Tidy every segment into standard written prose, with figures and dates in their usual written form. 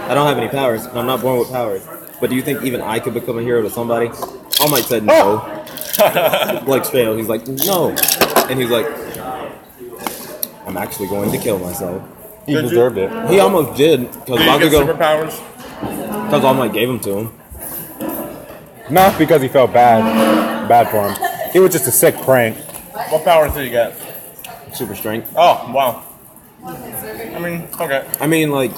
I don't have any powers, and I'm not born with powers. But do you think even I could become a hero to somebody? All Might said no. Blake's failed. He's like, no. And he's like, I'm actually going to kill myself. He deserved it. He almost did. Did he get superpowers? Because All Might gave them to him. Not because he felt bad for him. It was just a sick prank. What powers did he get? Super strength. Oh, wow. I mean, okay. I mean, like,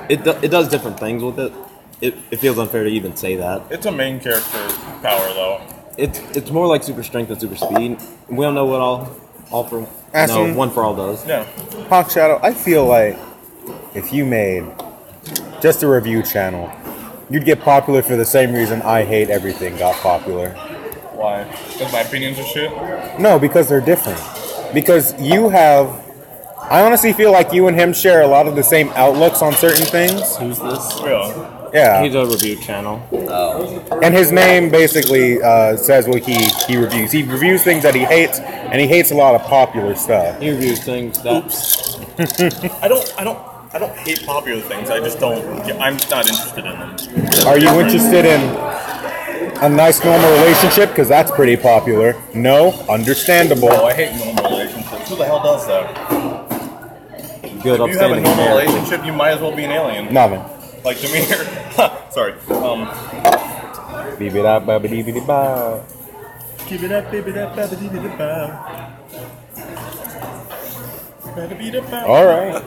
it does different things with it. It feels unfair to even say that. It's a main character power, though. It's more like super strength and super speed. We don't know what one for all does. Yeah. Hawk Shadow, I feel like if you made just a review channel, you'd get popular for the same reason I Hate Everything got popular. Why? Because my opinions are shit? No, because they're different. Because I honestly feel like you and him share a lot of the same outlooks on certain things. Who's this? Really? Yeah. He's a review channel. Oh. And his name basically says what he reviews. He reviews things that he hates, and he hates a lot of popular stuff. He reviews things that... I don't hate popular things. I just don't. I'm not interested in them. Are you interested in a nice normal relationship? Because that's pretty popular. No? Understandable. Oh, I hate normal relationships. Who the hell does that? Good, If you have a upstanding normal American. relationship, you might as well be an alien. Nothing. Like Jameer. Sorry. Beep-it-up-ba-ba-dee-be-dee-ba. Keep it up, baby, that All right.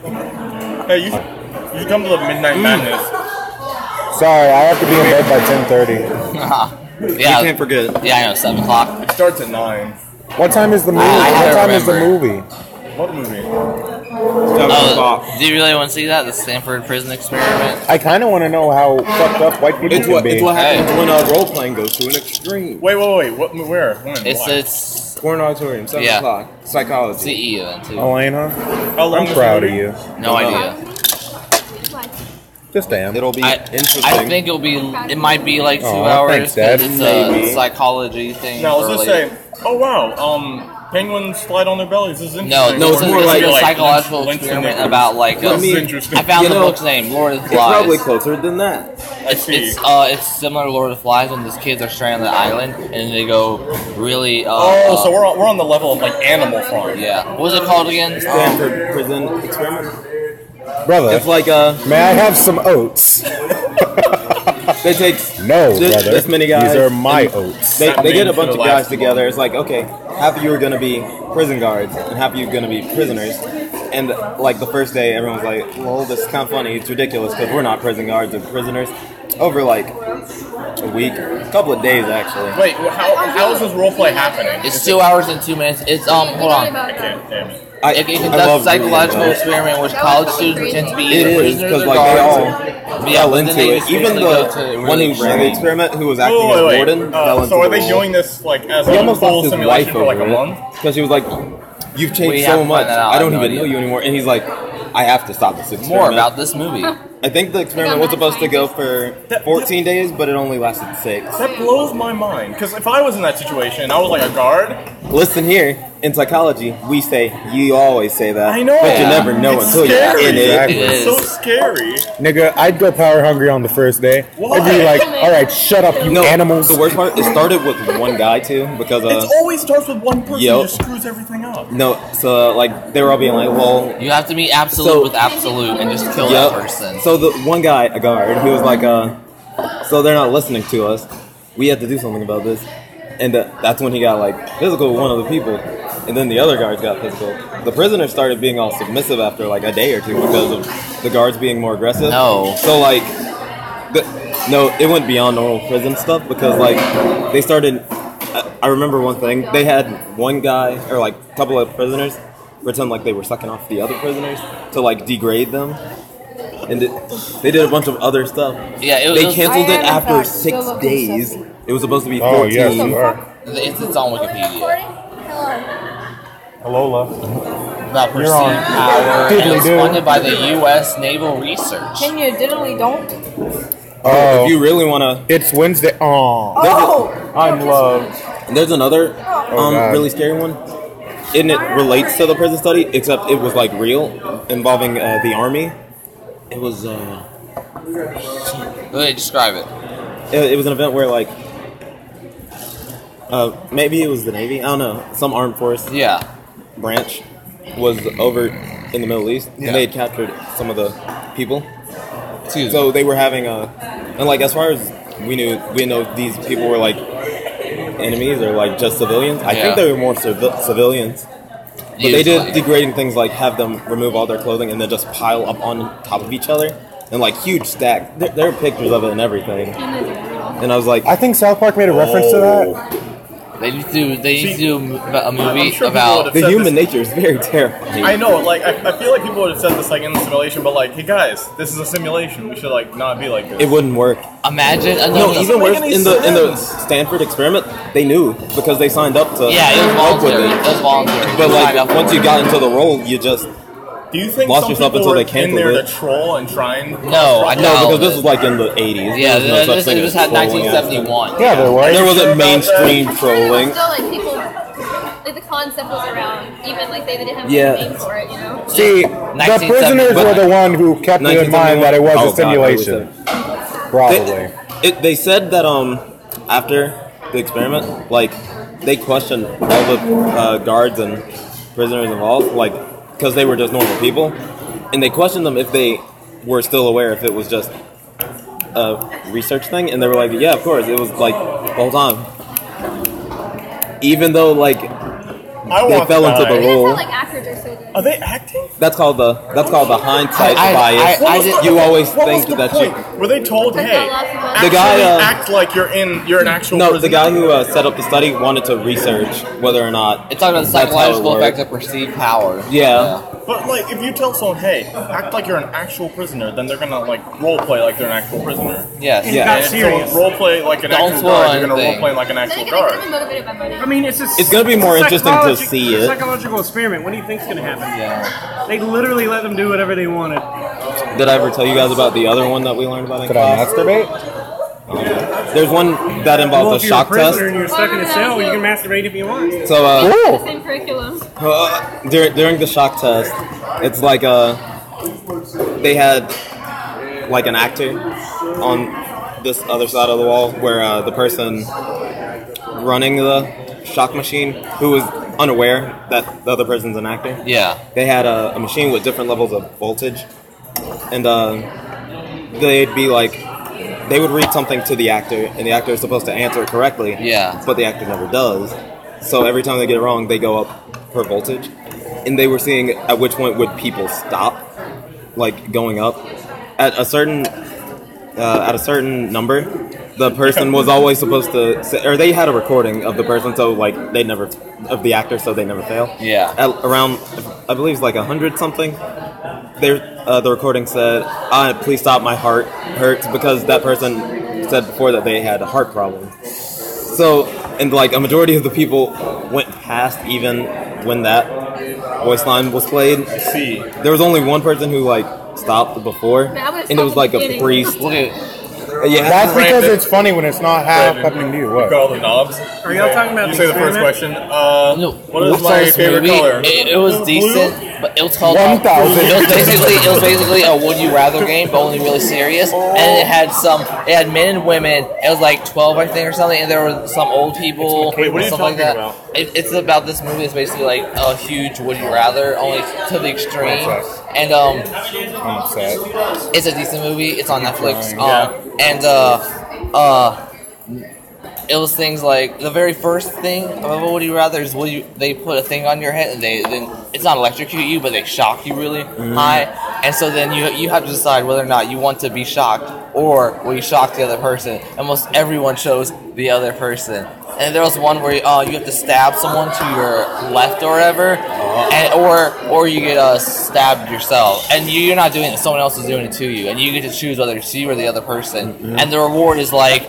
Hey, you should come to the Midnight Madness. Sorry, I have to be in bed by 10:30. Yeah. You can't forget. Yeah, I know, 7 o'clock. It starts at 9. What time is the movie? I What time is the remember. movie? What movie? Oh, do you really want to see that? The Stanford Prison Experiment? I kind of want to know how fucked up white people It's can what, be. it's what happens when role-playing goes to an extreme. Wait. What? Where? When? It's Why? Corn Auditorium, 7 Yeah. o'clock. Psychology. CE event, too. Elena, How long I'm is proud the of movie? you. No idea. Just damn. It'll be interesting. I think it might be like 2 Aw, hours. thanks, Dad. It's Maybe. a psychology thing. Now, I was for, just like- say, oh wow, penguins slide on their bellies. This is No, interesting. No, it's more like- a Like, psychological links in experiment there. about like. This is mean, interesting. I found You the know, book's name, Lord of the It's Flies. probably closer than that. It's similar to Lord of the Flies when these kids are stranded on the island and they go really. So we're on the level of like Animal Farm. Yeah. What was it called again? Stanford Prison Experiment. Brother, It's like may I have some oats? they take No, this, brother. this many guys. These are my and oats. They get a bunch of Should've guys lasted together. longer. It's like, okay, half of you are going to be prison guards and half of you are going to be prisoners. And like the first day, everyone's like, well, this is kind of funny. It's ridiculous because we're not prison guards or prisoners. Over like a week, a couple of days actually. Wait, how is this roleplay happening? It's 2 hours and 2 minutes. It's hold on. I can't. Damn it. It conducts psychological experiment in which college students pretend to be It either is prisoners because or like they all guards. Yeah, fell but then into they it. just Even basically the go to one really who ran the training. experiment, who was acting as Wait. warden, fell into So are the they hole. doing this like as He a almost full lost his simulation wife for like over a month? it because she was like, "You've We changed have so to much. find that out. I don't I have no even know idea. you anymore." And he's like, "I have to stop this experiment." More about this movie. I think the experiment was supposed to go for 14 days, but it only lasted 6. That blows my mind. Because if I was in that situation and I was like a guard, Listen here, in psychology, we say, you always say that. I know. But you Yeah. never know It's until scary. you're in it. Exactly. It it's so is. scary. Nigga, I'd go power hungry on the first day. Why? I'd be like, all right, shut up, you No, animals. the worst part, it started with one guy too, because It always starts with one person Yep. who just screws everything up. no, so like they were all being like, well, You have to be absolute So- with absolute and just kill yep. that person. So the one guy, a guard, he was like, so they're not listening to us. We have to do something about this. And that's when he got like physical with one of the people, and then the other guards got physical. The prisoners started being all submissive after like a day or two because of the guards being more aggressive. No. So like, no, it went beyond normal prison stuff because like they started. I remember one thing. They had one guy or like a couple of prisoners pretend like they were sucking off the other prisoners to like degrade them, and they did a bunch of other stuff. Yeah, They was, canceled it I am, in after fact, 6 still looking days. stuff. It was supposed to be 14. Oh, yes, you are. it's on Wikipedia. Alola. The perceived on. power and it was Diddly-do. funded by the U.S. Naval Research. Can you diddly don't? Oh, If you really want to, it's Wednesday. Oh, Oh! I'm loved. there's another God. really scary one. And it relates to the prison study, except it was like real, involving the army. It was Go ahead, describe it. It was an event where like maybe it was the Navy. I don't know. Some armed force Yeah. branch was over in the Middle East, Yeah. and they had captured some of the people. Excuse me. So they were having and like as far as we didn't know if these people were like enemies or like just civilians. I Yeah. think they were more civilians. But they did Usually. degrading things like have them remove all their clothing and then just pile up on top of each other and like huge stacks. There are pictures of it and everything. And I was like, I think South Park made a reference to that. They need to do a movie I'm sure people about. would've the said human this- nature is very terrifying. I know, like, I feel like people would have said this, like, in the simulation, but, like, hey, guys, this is a simulation. We should, like, not be like this. It wouldn't work. Imagine No, another. even make worse any in the sense. Stanford experiment, they knew because they signed up to Yeah, it was help with voluntary. it. It was voluntary. But Signed like up once for you it. got into the role, you just Do you think lost some yourself people until were they in there canceled to it. troll and try and... No, I no know. because this was like in the 80s. Yeah, There was no such this thing was as had trolling. 1971. Yeah, there was. There Sure wasn't about mainstream trolling. Still, like people, like the concept was around. Even like they didn't have Yeah. a name for it, you know. See, the 1971. prisoners were the one who kept it in mind that it was Oh, a simulation. Probably. They said that after the experiment, like they questioned all the guards and prisoners involved, like because they were just normal people, and they questioned them if they were still aware if it was just a research thing, and they were like, yeah, of course, it was like the whole time. Even though like I they want fell to into die. the That's role. how like actors are so good. Are they acting? That's called the hindsight bias. I did- You always What was think the that point? you. Were they told, Because hey, a lot of people- actually The guy, act like you're an actual No, prisoner? the guy who set up the study wanted to research whether or not It's talking about the that's how it psychological effect worked. of perceived power. Yeah. But, like, if you tell someone, hey, act like you're an actual prisoner, then they're gonna, like, role play like they're an actual prisoner. Yes. Yeah. And serious. so role play like an Don't actual spoil guard, you're gonna anything. role play like an Then actual again, they could guard. be motivated by money. I mean, it's It's gonna be more interesting to see it. Psychological experiment. What do you think's gonna happen? Yeah. They literally let them do whatever they wanted. Did I ever tell you guys about the other one that we learned about in Could I class? masturbate? There's one that Well, involves if a you're a shock prisoner test. and you're stuck in a cell, you can masturbate if you want. So The same curriculum. during the shock test, it's like they had like an actor on this other side of the wall where the person running the shock machine who was unaware that the other person's an actor. Yeah. They had a machine with different levels of voltage, and they'd be like, they would read something to the actor, and the actor is supposed to answer it correctly. Yeah. But the actor never does. So every time they get it wrong, they go up per voltage, and they were seeing at which point would people stop, like going up at a certain number. The person was always supposed to say, or they had a recording of the person, so like they never of the actor, so they never fail. Yeah. At around, I believe it's like 100 something. There, the recording said, "Please stop, my heart hurts," because that person said before that they had a heart problem. So, and like a majority of the people went past even when that voice line was played. See, There was only one person who like stopped before, I would've and it was stopped like at the a beginning. priest. Look at Yeah, That's because Brandon. it's funny when it's not happening to you. you What? got all the knobs. Are y'all talking about You the say the first experiment? question. no, What is what's my this favorite movie? color? It was Blue? decent, but it was called 1,000. It was basically a Would You Rather game, but only really serious. And it had men and women. It was like 12, I think, or something. And there were some old people Wait, what are and you stuff like talking that. about? It's about this movie. It's basically like a huge Would You Rather, only to the extreme. And I'm upset. it's a decent movie. It's on Netflix. Yeah. And it was things like the very first thing of Would You Rather is they put a thing on your head and then it's not electrocute you, but they shock you really high, and so then you have to decide whether or not you want to be shocked or will you shock the other person. And most everyone chose the other person. And there was one where you have to stab someone to your left or whatever, and or you get stabbed yourself, and you're not doing it; someone else is doing it to you, and you get to choose whether it's you or the other person. And the reward is like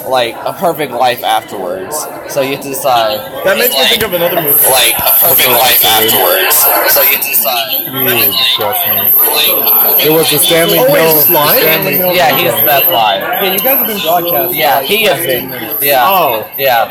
like a perfect life afterwards. So you have to decide. That makes me think of another movie. Like a perfect life afterwards. So you have to decide. You disgust me. It was the Stanley Oh, wait, Hill. Slime? Stanley Hill. Yeah, he's that live. Yeah, you guys have been broadcasting. Yeah, he has been. Yeah. Oh. Yeah.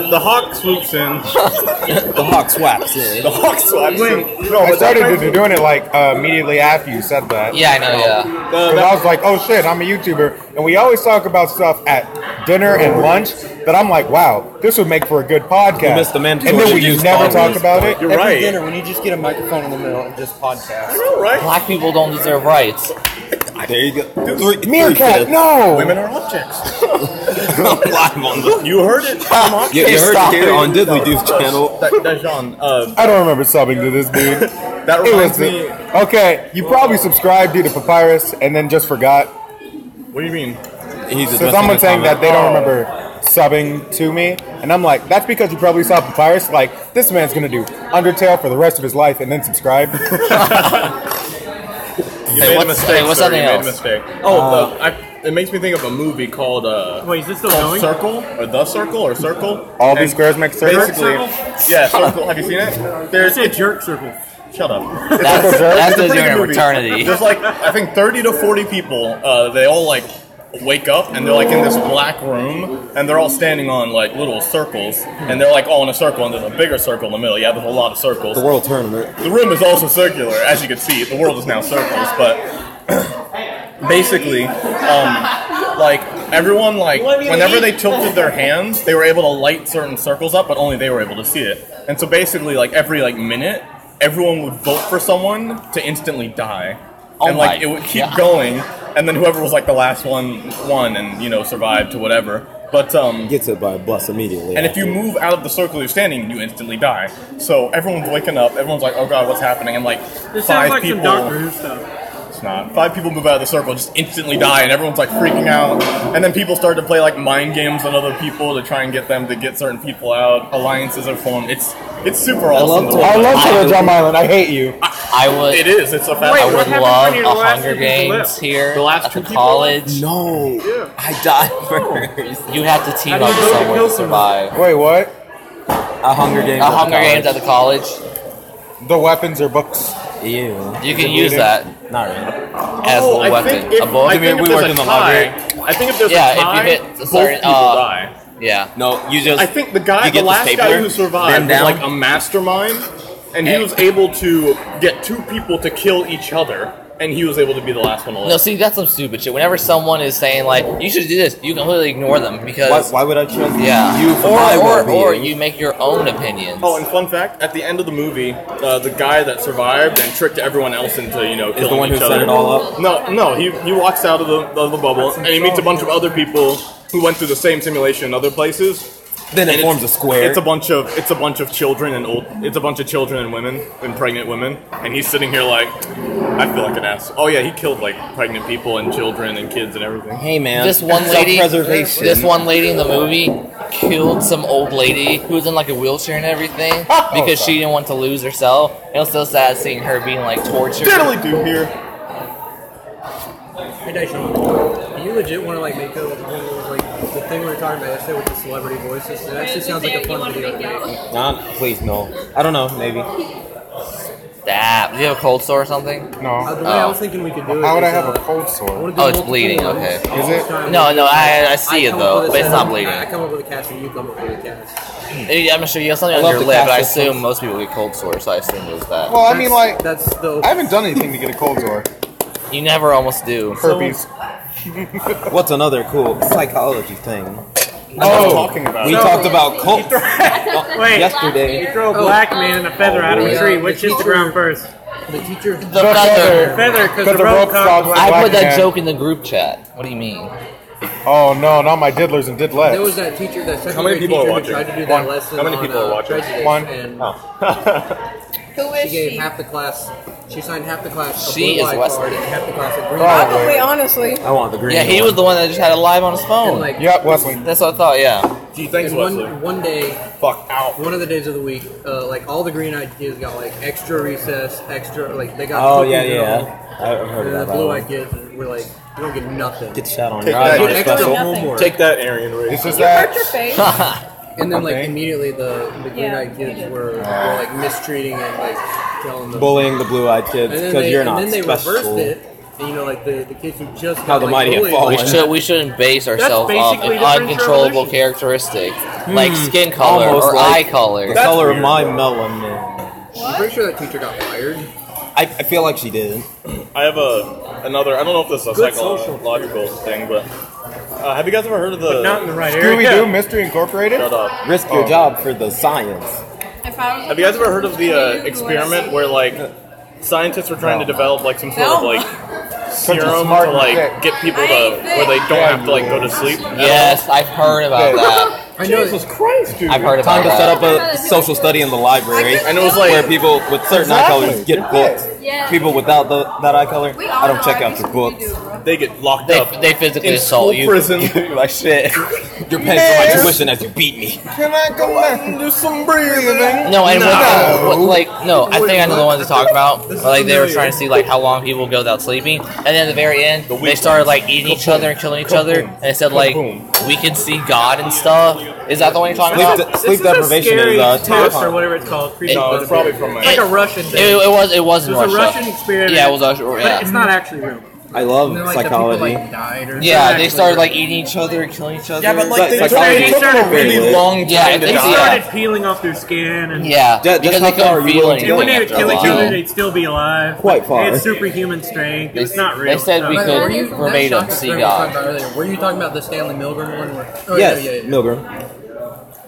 The hawk swoops in. The hawk swaps in. The hawk swaps in. No, I but started doing it like immediately after you said that. Yeah, I know. Yeah. Because I was like, oh shit, I'm a YouTuber. And we always talk about stuff at dinner and lunch that I'm like, wow, this would make for a good podcast. You missed the mandatory and then we reviews just never talk always. about it. You're Every right. dinner, when you just get a microphone in the middle and just podcast. I know, right? Black people don't deserve rights. There you go. Meerkat, no! Women are objects. Live on the. You heard it from Hawk. You heard Stop it here it. on Diddley Dude's channel. Dajon, I don't remember subbing to this dude. that It reminds was me. okay. You probably subscribed due to Papyrus and then just forgot. What do you mean? He's So addressing someone the saying that comment. they don't remember subbing to me, and I'm like, that's because you probably saw Papyrus. Like, this man's gonna do Undertale for the rest of his life and then subscribe. You Hey, made a what's- mistake. hey, what's sir. something You made a else? mistake. Oh, it makes me think of a movie called Wait, is this still called going? Circle or The Circle or Circle. All these And squares make circles. Basically, yeah, Circle. Have you seen it? There's It's a jerk circle. Shut up. That's It's a the pretty during movie. eternity. There's like I think 30 to 40 people. They all like wake up and they're like in this black room and they're all standing on like little circles and they're like all in a circle and there's a bigger circle in the middle. Yeah, there's a lot of circles. The world tournament. The room is also circular, as you can see. The world is now circles, but basically, like everyone, like whenever they tilted their hands, they were able to light certain circles up, but only they were able to see it. And so basically, like every like minute, everyone would vote for someone to instantly die, and like my it would keep God. going, and then whoever was like the last one won, and survived to whatever. But Gets hit by a bus immediately. and if you move out of the circle you're standing, you instantly die. So everyone's waking up. Everyone's like, "Oh God, what's happening?" And like This sounds five like people. some Doctor Who stuff. It's not. 5 people move out of the circle, just instantly die, and everyone's like freaking out. And then people start to play like mind games on other people to try and get them to get certain people out. Alliances are formed. It's super awesome. to I watch. love Killer Drum Island. I hate you. I would. It is. It's a Wait, fast. I what would happened love when a your last Hunger two people Games left? here The last at two the people college. no, Yeah. I died first. You have to team How do up you with go to someone kill to someone? survive. Wait, what? A Hunger Games. A Hunger Games at the college. The weapons or books? Ew. You can use that Not really. as Oh, a I weapon. think if, A bow. I think we if there's worked a in the tie, library. I think if there's Yeah, a if you tie, hit a both certain, people die. Yeah. No, you just. I think the guy, you the get last guy stapler, who survived, bend was down. like a mastermind, and he was able to get 2 people to kill each other, and he was able to be the last one alive. No, see, that's some stupid shit. Whenever someone is saying like, "You should do this," you completely ignore them because Why would I trust yeah, you for my or well-being? you make your own opinions. Oh, and fun fact: at the end of the movie, the guy that survived and tricked everyone else into killing Is the one who each set other. it all up? No, he walks out of the bubble and he meets a bunch of other people who went through the same simulation in other places. Then it And forms a square. It's a bunch of children and It's a bunch of children and women and pregnant women, and he's sitting here like, I feel like an ass. Oh yeah, he killed like pregnant people and children and kids and everything. Hey man, This one lady, self-preservation. this one lady in the movie killed some old lady who was in like a wheelchair and everything because she didn't want to lose herself. And it was so sad seeing her being like tortured. Diddly do here. Hey Daishan, do you legit want to like make like the thing we were talking about yesterday with the celebrity voices? It actually sounds like a fun video to make. Nah, please no. I don't know. Maybe. Damn. Do you have a cold sore or something? No. The way I was thinking we could do it. How would I is, have a cold sore? Oh, it's bleeding, okay. Is it? No, I see it though, but it's not bleeding. I come up with a cast and you come up with a cast. I'm sure you have something I on love your the lip, but I cast assume most people get cold sores, so I assume it was that. Well, I mean, like, That's the. I haven't done anything to get a cold sore. You never almost do. Herpes. What's another cool psychology thing? Oh, Talking about We it. talked about cult Wait, yesterday. you throw a black man and a feather out of a tree. Which hits the ground first? The teacher. The feather. Feather, because Because the rope caught black. I put that man. joke in the group chat. What do you mean? Oh no, not my diddlers and There didlets. was that teacher, that second How many grade people are teacher who watching? tried to do One. that lesson. How many on, people are watching? prejudice, One. And Who is she gave she? half the class. She signed half the class a She blue is light Wesley. card and half the class a green Probably, light card. honestly. I want the green. Yeah, he one. was the one that just had it live on his And phone. like, Yep, Wesley. That's what I thought, yeah. Gee, thanks, And Wesley. one day, Fuck out. one of the days of the week, like all the green-eyed kids got like extra recess, extra like they got. Oh cookies yeah, and yeah. I've heard And of the that. blue-eyed kids were like, you don't get nothing. Get shot on Take your that. eyes. Get on extra special. homework. Take that, Arian Ray. This is You hurt your that. face. And then like Okay. immediately the green-eyed Yeah, kids they did. were like mistreating and like telling them. Bullying the blue-eyed kids And then because they, you're and not then they special. reversed it. And you know, like the kids who just How got, the like, mighty have bullied, fallen. like, We shouldn't base ourselves off basically an differential uncontrollable evolution. characteristic like skin color Almost or like eye color. The That's color of weird, my though. melanin. I'm pretty sure that teacher got fired. I feel like she did. I have another. I don't know if this is a Good psychological thing, but have you guys ever heard of the? Not in the right Scooby-Doo area. Mystery Incorporated? Shut up. Risk your job for the science. Have you guys ever heard of the experiment where like scientists were trying to develop like some sort of like serum smart to like and get people to where they don't have to like go to sleep? Yes, I've heard about that. I know. Jesus Christ, dude. I've heard about Time to set that. up a social study in the library, And it was like- where people with certain eye colors get booked. Yeah. People without that eye color, I don't check out your books. They get locked up They physically in assault school you. prison. You're like shit. You're paying for my tuition as you beat me. Can I go back and do some breathing? No, and I think I know the ones to talk about. But, like they were trying to see like how long people go without sleeping, and then at the very end they started like eating each other and killing each other, and they said like we can see God and stuff. Is that the one you're talking about? Sleep This deprivation is a scary is test or terrifying. whatever it's called. No, it's probably from It's like a Russian thing. It was in It was a Russia. Russian experiment. Yeah, it was Russia. But Yeah. it's not actually real. I love And then, like, the people, psychology. like, died or Yeah, they started like eating each other and killing each other. Yeah, but like they Psychology took them a really is long time Yeah, to they They die. started peeling off their skin, and Yeah, Just because how they far are couldn't you feel willing to and when anything they would after a kill each while. other, they'd still be alive. Quite far. They had superhuman strength. It's not real. They said we stuff. could Were you, verbatim that shock see experiment we talked God. about earlier, were you talking about the Stanley Milgram one? Where, oh, Yes, yeah, yeah. Milgram.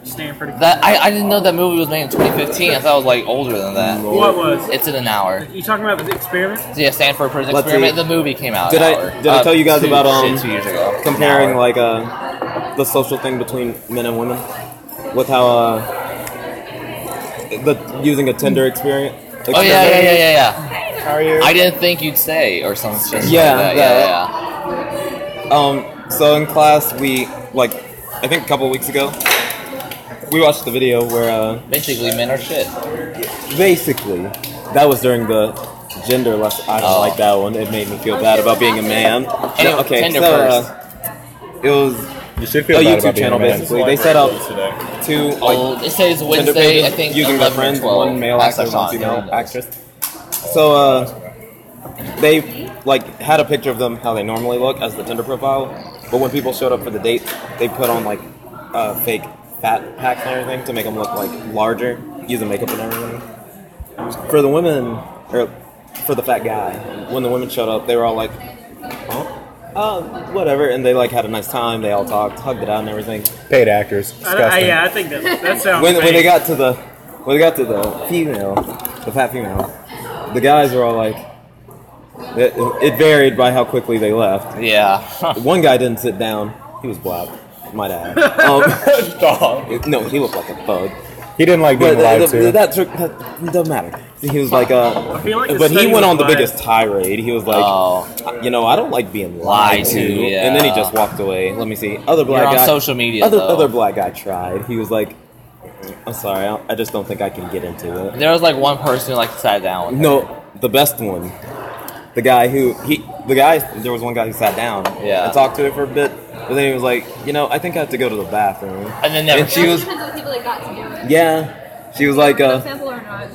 Stanford. That I didn't know that movie was made in 2015. I thought it was like older than that. What was? It's in an hour. You talking about the experiment? So yeah, Stanford Prison Let's Experiment. see. The movie came out. Did an I- hour. did I tell you guys about, 2 years ago? Comparing An hour. like the social thing between men and women with how the using a Tinder experience. Oh yeah. How are you? I didn't think you'd say or something. Just Yeah, like that. that. So in class we like I think a couple weeks ago we watched the video where Basically, men are shit. basically that was during the gender lesson. I don't Oh. like that one. It made me feel bad about being a man. Anyway, Okay, Tinder so first. it was You should feel a bad YouTube about being channel a man. basically. They set up two like Oh, it says Tinder Wednesday. I pages think using their 11 or friends, 12. one male That's actor, not one female good. actress. So they like had a picture of them how they normally look as the Tinder profile, but when people showed up for the date, they put on like fake fat packs and everything to make them look like larger, using makeup and everything. For the women, or for the fat guy, when the women showed up, they were all like, whatever, and they like had a nice time. They all talked, hugged it out, and everything. Paid actors. Disgusting. Yeah, I think that sounds. When they fake. got to the female, the fat female, the guys were all like, it varied by how quickly they left. Yeah. One guy didn't sit down. He was black, might add. Dog. No, he looked like a thug. He didn't like being lied to. That doesn't matter. He was like, feel like the but he study went on was the biased. biggest tirade. He was like, I don't like being lied to. yeah. And then he just walked away. Let me see. Other black You're on guy. social media, Other though. black guy tried. He was like, I'm sorry, I just don't think I can get into it. There was like one person who like sat down with No, the best one. The guy there was one guy who sat down Yeah. and talked to her for a bit, but then he was like, I think I have to go to the bathroom. and then never. And she was, Depends on the people that got together. yeah, she was like, Sample or not.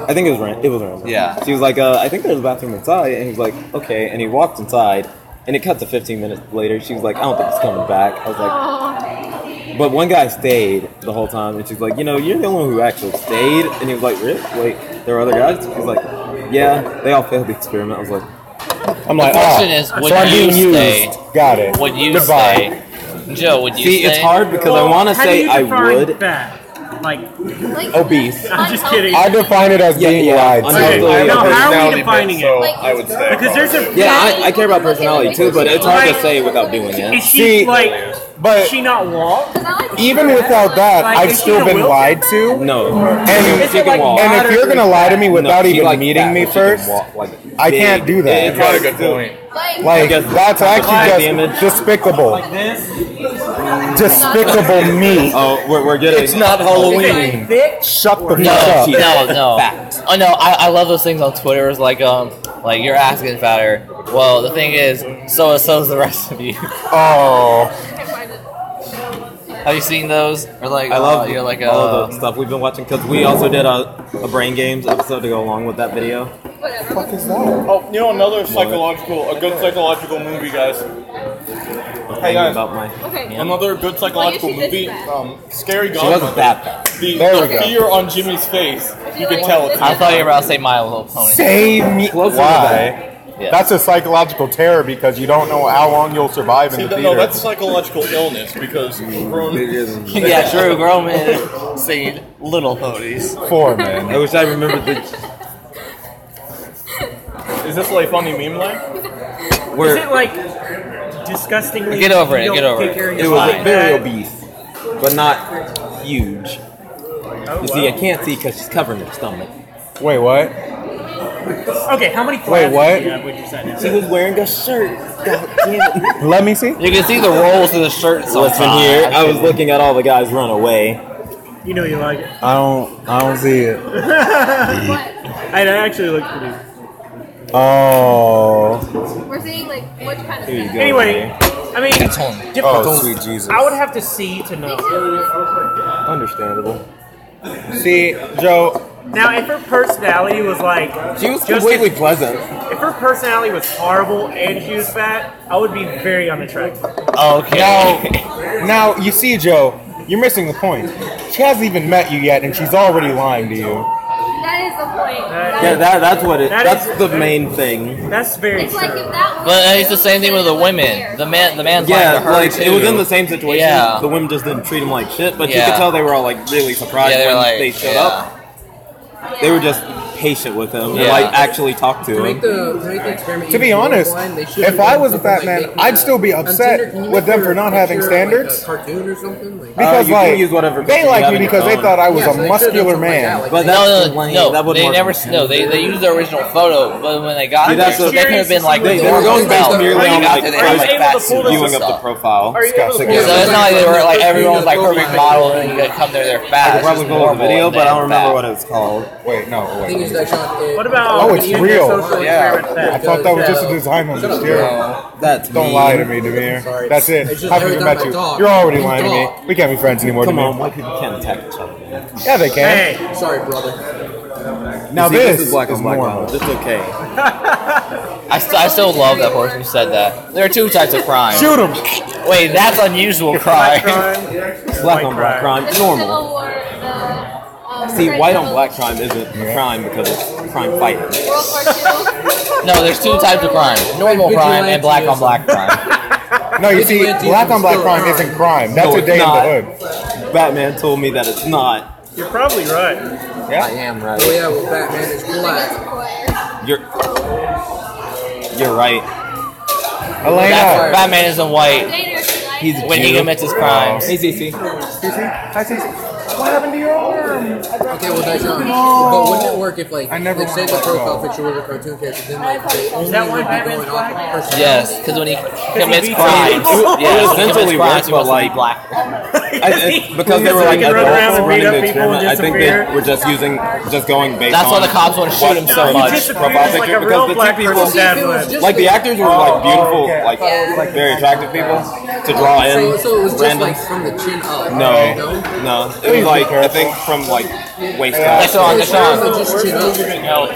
I think it was random. Yeah. She was like, I think there's a bathroom inside, and he was like, okay, and he walked inside, and it cut to 15 minutes later. She was like, I don't think he's coming back. I was like, but one guy stayed the whole time, and she's like, you're the only one who actually stayed, and he was like, really? Wait, there were other guys? He was like, yeah, they all failed the experiment. I was like, I'm like, question is, would so I'm you being used. stay? Got it. Would you Goodbye. stay? Joe, would you see, stay? it's hard because I want to How do say you I define would. fat? Like, Like, Obese. I'm just kidding. I define it as Yeah, being yeah. lied I'm to. not Okay, really- now how are we Personality defining bit, so it? Like- I would say. Because there's a Yeah, I care about personality too, but it's hard to say without doing Is it. she See, like? But Does she not walk? even without that, Like, I've is she still in a been wheelchair? lied to. No. And, She can walk. and if you're gonna lie to me without No, she even like meeting fat, me but she can first, walk, like, I big. can't do that. It's got a good point. like guess that's body actually image. just despicable. Despicable Me. Oh, we're getting. It's not Halloween. Shut the fuck No, up. no. Oh no, I love those things on Twitter. It's like your ass getting fatter. Well, the thing is, so's the rest of you. Oh. Have you seen those? Or like, I love you're like all the stuff we've been watching because we also did a Brain Games episode to go along with that video. Whatever. Oh, you know another a good psychological movie, guys. Hey guys, About my. Okay. another good psychological Well, you should movie. diss Scary She wasn't Godmother. that bad. The There we go. fear on Jimmy's face, you can tell it's I thought you were about to say My Little Pony. Save me. Closer to Why? Yeah. That's a psychological terror because you don't know how long you'll survive in See, the no, theater. that's psychological illness because grown. Yeah, true. Grown men saying little ponies. 4, man. I wish I remembered the. Is this like funny meme like? Is it like disgustingly? Get over it, you don't get over take it. care of It your was body? very obese, but not huge. Oh, You see, I wow. can't see because she's covering her stomach. Wait, what? Okay, how many Wait, classes what? do you have, would you say? She was wearing a shirt. God damn it. Let me see. You can see the rolls of the shirt sometimes. Listen here, I was looking at all the guys run away. You know you like it. I don't see it. I actually look pretty. Oh. We're saying like which kind of Here you thing. go. Anyway, I mean, different. Oh, sweet Jesus. I would have to see to know. Understandable. See, Joe, Now, if her personality was like, She was just completely pleasant. if her personality was horrible and she was fat, I would be very unattracted. Okay. now you see, Joe, you're missing the point. She hasn't even met you yet, and she's already lying to you. That is the point. Yeah, that's what it. That That's is- the main thing. That's very It's like true. if that was. But it's the same thing with the women. The man's lying Yeah, to her like too. it was in the same situation. Yeah. The women just didn't treat him like shit, but you Yeah. could tell they were all like really surprised Yeah, they're when like, they showed yeah. up. They were just patient with him and Yeah. like actually talked to To make him. the experiment To be even more honest, blind, they should if have I done was a something fat like man, making I'd a- still be on upset Tinder, can you with make them her for not a having picture, like, standards. a cartoon or something. Like, Because you can like use whatever they picture you like have me in your because they phone. thought I was Yeah, a so they should've muscular done something like man. that, like- But No, that's no, lame. no. That would They work. never. No, they used the original photo, but when they got See, there, that's so the- they could have been like They the were going based original merely style. on like They are had, you first able to fat pull suits this and viewing of the stuff. profile. Are you able to So pull So this it's not like they were like First everyone was like video, perfect go model and you come there, they're I fat. could It's probably just pull up the normal video, and but I then don't remember fat. what it was called. Wait, no, thing wait. is that Sean, What about? Oh, it's when you do real. social Yeah. experiment I test? thought that was just a design on this year. That's Don't mean. lie to me, Demir. Sorry. That's it. It's just Haven't every even time met I you. talk, You're already you lying to me. talk. We can't be friends anymore, Come on, Demir. white people can't attack each other. Man. Yeah, they can. Hey, Sorry, brother. Now See, this is black is on black normal. violence. It's okay. I still love that person who said that. There are two types of crime. Shoot him. Wait, that's unusual crime. Black on black crime, normal. Civil War, the, See, French white on Civil- black crime isn't a crime because it's crime fighting. World War II. No, there's two types of crime: normal crime and black on black crime. No, you see, Vigilantes black on black still crime crime. isn't crime. That's No, a it's day not. in the hood. Batman told me that it's not. you're probably right. I am right. Oh yeah, well, Batman is black. You're right. Elena. Batman isn't white He's when he commits his crimes. Hey, Cece. Hi, Cece. What happened to your arm? Okay, well, that's Sean. But wouldn't it work if, like, I never they say the watched profile that. picture was a cartoon character, then, like, they only that why would be Batman's going off of black? personality? Yes, because when he commits beats crimes, people. It yeah, would when he essentially commits crimes, work, he but wants to be like, black. because they were like He can run around adults and beat running up the people and experiment, I think they disappear. were just going based That's on why the cops want to shoot him so what much. the profile Disappears like picture a real because the black two people, person's dad would. Just like the actors were like beautiful, okay. like very attractive people to draw in So it was just, random. like, from the chin up. No, No? no, it was like I think from like waist That's down. on, that's on. Just chin up.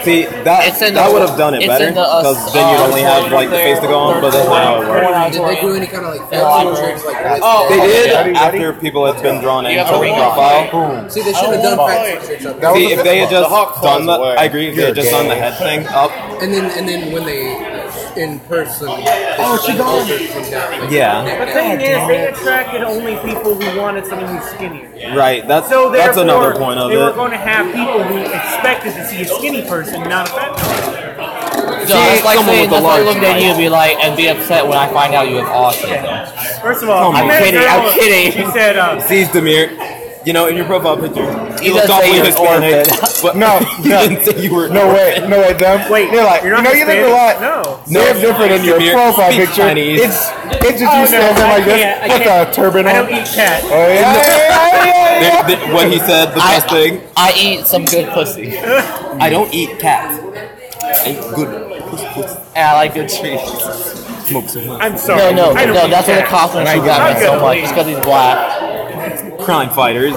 See, It's in that the- would have done it it's better in the, because then you'd only have like the face to go on, but that's not how it works. Did they do any kind of, like, fancy tricks, like, with They did Ready? after people had been drawn You into have to the ring on. profile. See, they should have done fancy tricks up That there. See, if they had just hawk done claws the, away. I agree. If they had just done the head thing up, And then when they, in person, she gone. yeah, The thing is, they attracted only people who wanted someone who's skinnier. right. That's So that's therefore, another point of they were it. going to have people who expected to see a skinny person, not a fat person. So that's like someone saying, with a that's like large looking at you mic. and be like, and be upset when I find out you have autism. First of all, I'm I met a kidding, girl, I'm kidding. She said, Seize Demir. You know, in your profile picture, He you look doesn't say awfully you're Hispanic. But No, you no. didn't say you were. No way, them. Wait, you're like, you're not you live a Hispanic? lot. No. They're different in your Speak profile Speak picture. Chinese. It's just you standing I like this can't, I with can't. a turban I on. don't eat cat. Oh yeah. What he said, the best thing. I eat some good pussy. I don't eat cats. I eat good pussy. And I like good trees. Smoke some. I'm sorry. No, I don't eat that's what the cat. compliment she got me so much. Just because he's black. Crime fighters.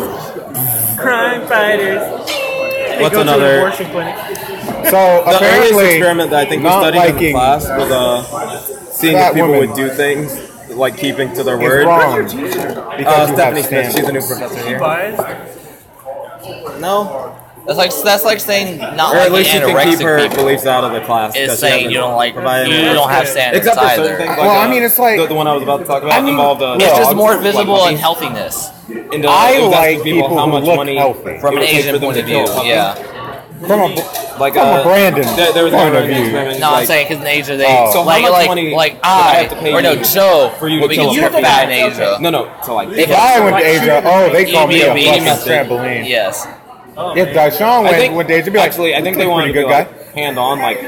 Crime fighters. They What's go to an another? abortion clinic. So The earliest apparently, experiment that I think we not studied in liking class was seeing that if people woman would do things like keeping to their is word. wrong because you have Stephanie Smith, she's a new standards. professor here. Biased. No, That's like saying not or at liking least you can keep her anorexic people beliefs out of the class. is 'cause she saying hasn't you don't like provided you any- don't have standards Except for certain either. things. Like, Well, I mean, it's like- the one I was about to talk about I mean, involved. It's just dogs, more like visible in puppies. healthiness And, I it was like asking people how who much look money healthy. from it an would take Asian for them point to of kill view. puppies. Yeah. Like From a Brandon there was point one of view. experiment, No, like, I'm saying because in Asia they Oh. So how like much money like would I have to pay or no you Joe for you will to kill become a puppy? fat in Asia. No, so like If If I went to Asia, they You'd call be me a obese. fucking trampoline. Yes. If Daishan went to Asia, be like, actually, I think they "Pretty wanted to good go guy." like, hand on, like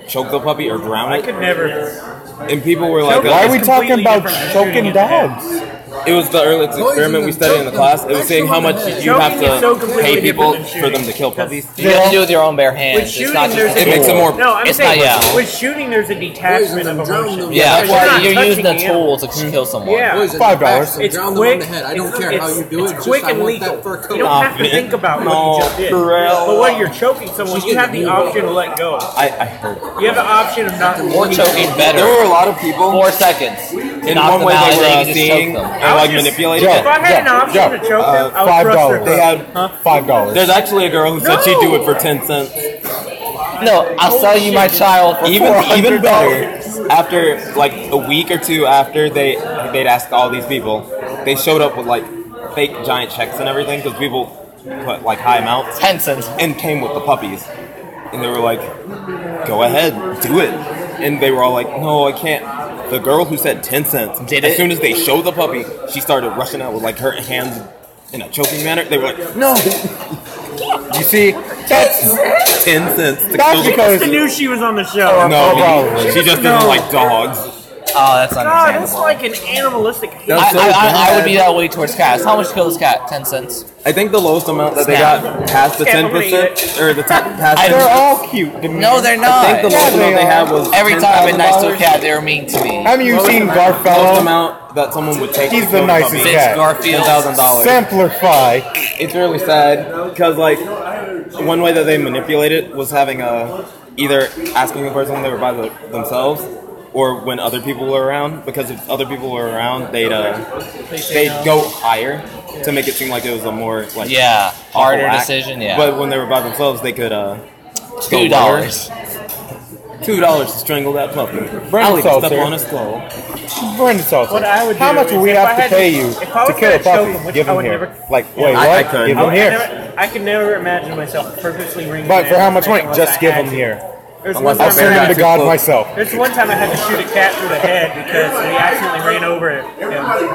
choke the puppy or drown I it, could never. and people were like, Why are we It's talking completely about different than choking shooting a cat. dogs? it was the earliest experiment we studied in the class. It was saying how much you have Choking is so to completely pay people different than for them to shooting. kill puppies. You have to do it with your own bare hands. With It's shooting, not just there's a It makes it tool. more. No, I'm It's saying not- yeah. with shooting, there's a detachment of emotion. Yeah, You're that's not why you're using touching a the tool to kill someone. Yeah. Poison, $5. and It's drown quick. them on the head. I don't care how you do it. It's quick just, I and want legal. that fur coat. You don't have to think about what you just did. But when you're choking someone, you have the option to let go. I heard. You have the option of not Or choking better. There were a lot of people 4 seconds. in Knock one them way out they and were then you just choke seeing them. and like manipulating Joe. it. If I had an option to choke them, I would $5. crush their They had $5. There's actually a girl who said she'd do it for 10 cents. No, I'll sell you my child for Even $400. better, after like a week or two after they'd asked all these people, they showed up with like fake giant checks and everything because people put like high amounts 10 cents. and came with the puppies. And they were like, go ahead, do it. And they were all like, no, I can't. The girl who said 10 cents, Did as it? soon as they showed the puppy, she started rushing out with like her hands in a choking manner. They were like, no, You see, that's 10 cents to that's kill the because I knew she was on the show. No, probably. she just doesn't like dogs. Oh, that's God, that's understandable. like an animalistic hate. That's so I would bad. be that way towards cats. How much to kill this cat? 10 cents. I think the lowest amount that they Snap. got past the Snap, 10% or the past. I- they're all cute. No, they're I not. think the lowest amount they had was Every time I've been nice to a $10,000. cat, they were mean to me. Haven't you seen Lowest Garfello? amount that someone would take. He's to the kill a nicest puppy. Vince cat. Garfield. $10,000. Simplify. It's really sad because like one way that they manipulate it was having either asking the person when they were by themselves or when other people were around. Because if other people were around, they'd go higher to make it seem like it was a more like Yeah, awful harder act. decision, yeah. But when they were by themselves, they could go $2. lower. $2 to strangle that puppy. I'll even step on his skull. Brenda Salter. What I would How do much would is we if I have to had pay to- you if I to was kill a gonna choke puppy? him, which Give I him would here. never- Like, wait, I what? could. Give I him would here. I could never imagine myself purposely ringing. But an for how much money? unless Just I give had him to. here. There's Unless one I'll time send I him had to God myself. There's one time I had to shoot a cat through the head because we accidentally ran over it.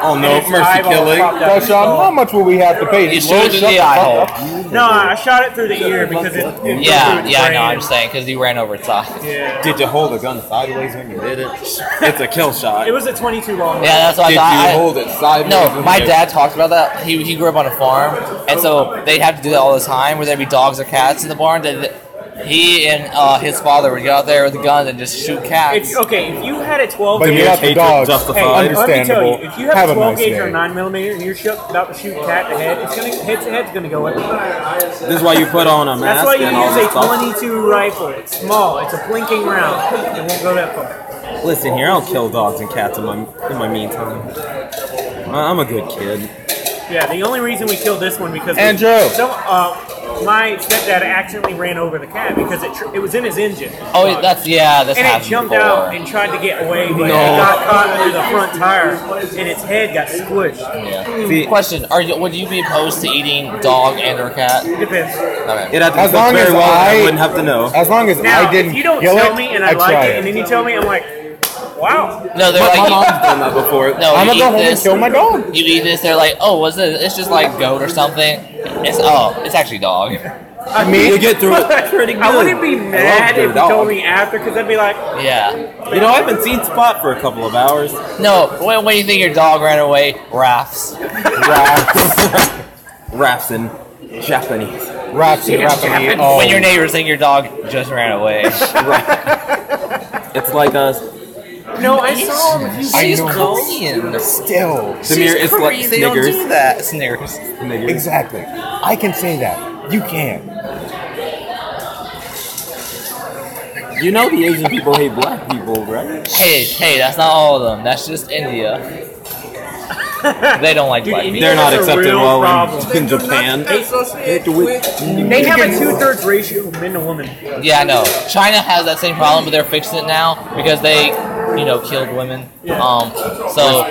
Oh no, mercy killing. So, Sean, how much will we have to pay? You Just shoot it in shut the fuck eye hole. up. No, I shot it through the ear because it threw Yeah, its yeah, I brain. know. I'm saying because you ran over its eye. Yeah. Did you hold a gun sideways when you did it? It's a kill shot. It was a 22 long. Yeah, that's what Did I you thought. hold it sideways? No, when my you- dad talked about that. He grew up on a farm, and so they'd have to do that all the time, where there'd be dogs or cats in the barn. That he and his father would get out there with a gun and just shoot cats. It's okay if you had a 12 But you gauge. got the hatred dogs. justified. Hey, let me tell Understandable. you, if you have, Have a a 12 nice gauge or day. 9mm and you're about to shoot a cat in the head, head's gonna go in. This is why you put on a That's mask why you and all use this a stuff. 22 rifle. It's small. It's a blinking round. It won't go that far. Listen here, I'll kill dogs and cats in my meantime. I'm a good kid. Yeah, the only reason we killed this one because Andrew. my stepdad accidentally ran over the cat because it was in his engine. Oh, that's this And it happened jumped before. out and tried to get away, but it got caught under the front tire, and its head got squished. Yeah. See, Question: would you be opposed to eating dog and or cat? Depends. Okay. it had to As be cooked long very as well. I I wouldn't have to know. As long as Now, I didn't if you don't kill tell it, me and I I'd like try it, and then you tell me, I'm like, Wow. No, they're My like, mom's done that before. no, I'm you gonna go eat home and this. kill my dog. You eat this. They're like, oh, what's this? It's just like goat or something. It's actually dog. I mean, You get through it pretty good. I wouldn't be mad if you dog. told me after, because I'd be like, Yeah. You know, I haven't seen Spot for a couple of hours. No, when you think your dog ran away, rafts. Rafts in Japanese. Rhapsody. Oh, When your neighbors think your dog just ran away. It's like us. no, I saw him. She's know. Korean. still. Samir, it's like They don't do Snickers. that. Snickers. Exactly. I can say that. You can't. You know the Asian people hate black people, right? Hey, that's not all of them. That's just India. They don't like black people. They're not That's a accepted real well problem. in Japan. They have a 2/3 ratio of men to women. Yeah, I know. China has that same problem, but they're fixing it now because they, killed women. So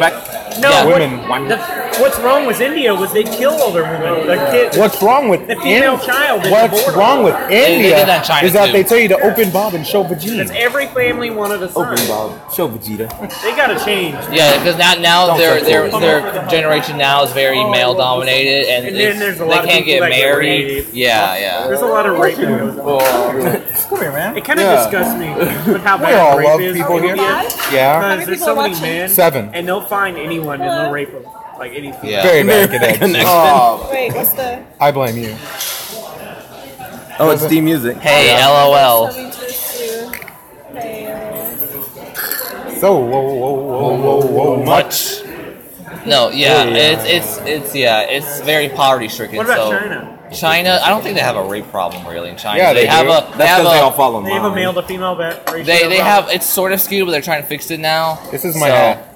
No, Yeah. what's wrong with India was they kill all their women. The kids. What's wrong with The female child is What's aborted. wrong with They India did that in China, is that too. they tell you to open Bob and show Because Vagina. every family wanted a son. Open Bob. Show Vegeta. They gotta change. yeah, because now Don't their say their generation now is very male dominated, and, And then there's a they lot of can't people get that get married. raped. Yeah. There's a lot of rape that goes on. Come here, man. It kind of Yeah. disgusts me with how We bad all rape love is people in here. India. Yeah. Because there's so many men. 7. And they'll find anyone and they'll rape them. Like any female. Yeah. Very bad connection. Oh, wait, what's the? I blame you. Oh, it's D Music. Hey, LOL. Coming to you. Hey, So, whoa, Much. No, yeah, it's very poverty stricken. What about so China? China, I don't think they have a rape problem really in China. Yeah, they have do. a That's they have because they all a follow They have a mine. male to female ratio. they have problem. it's sort of skewed, but they're trying to fix it now. This is my So- hat.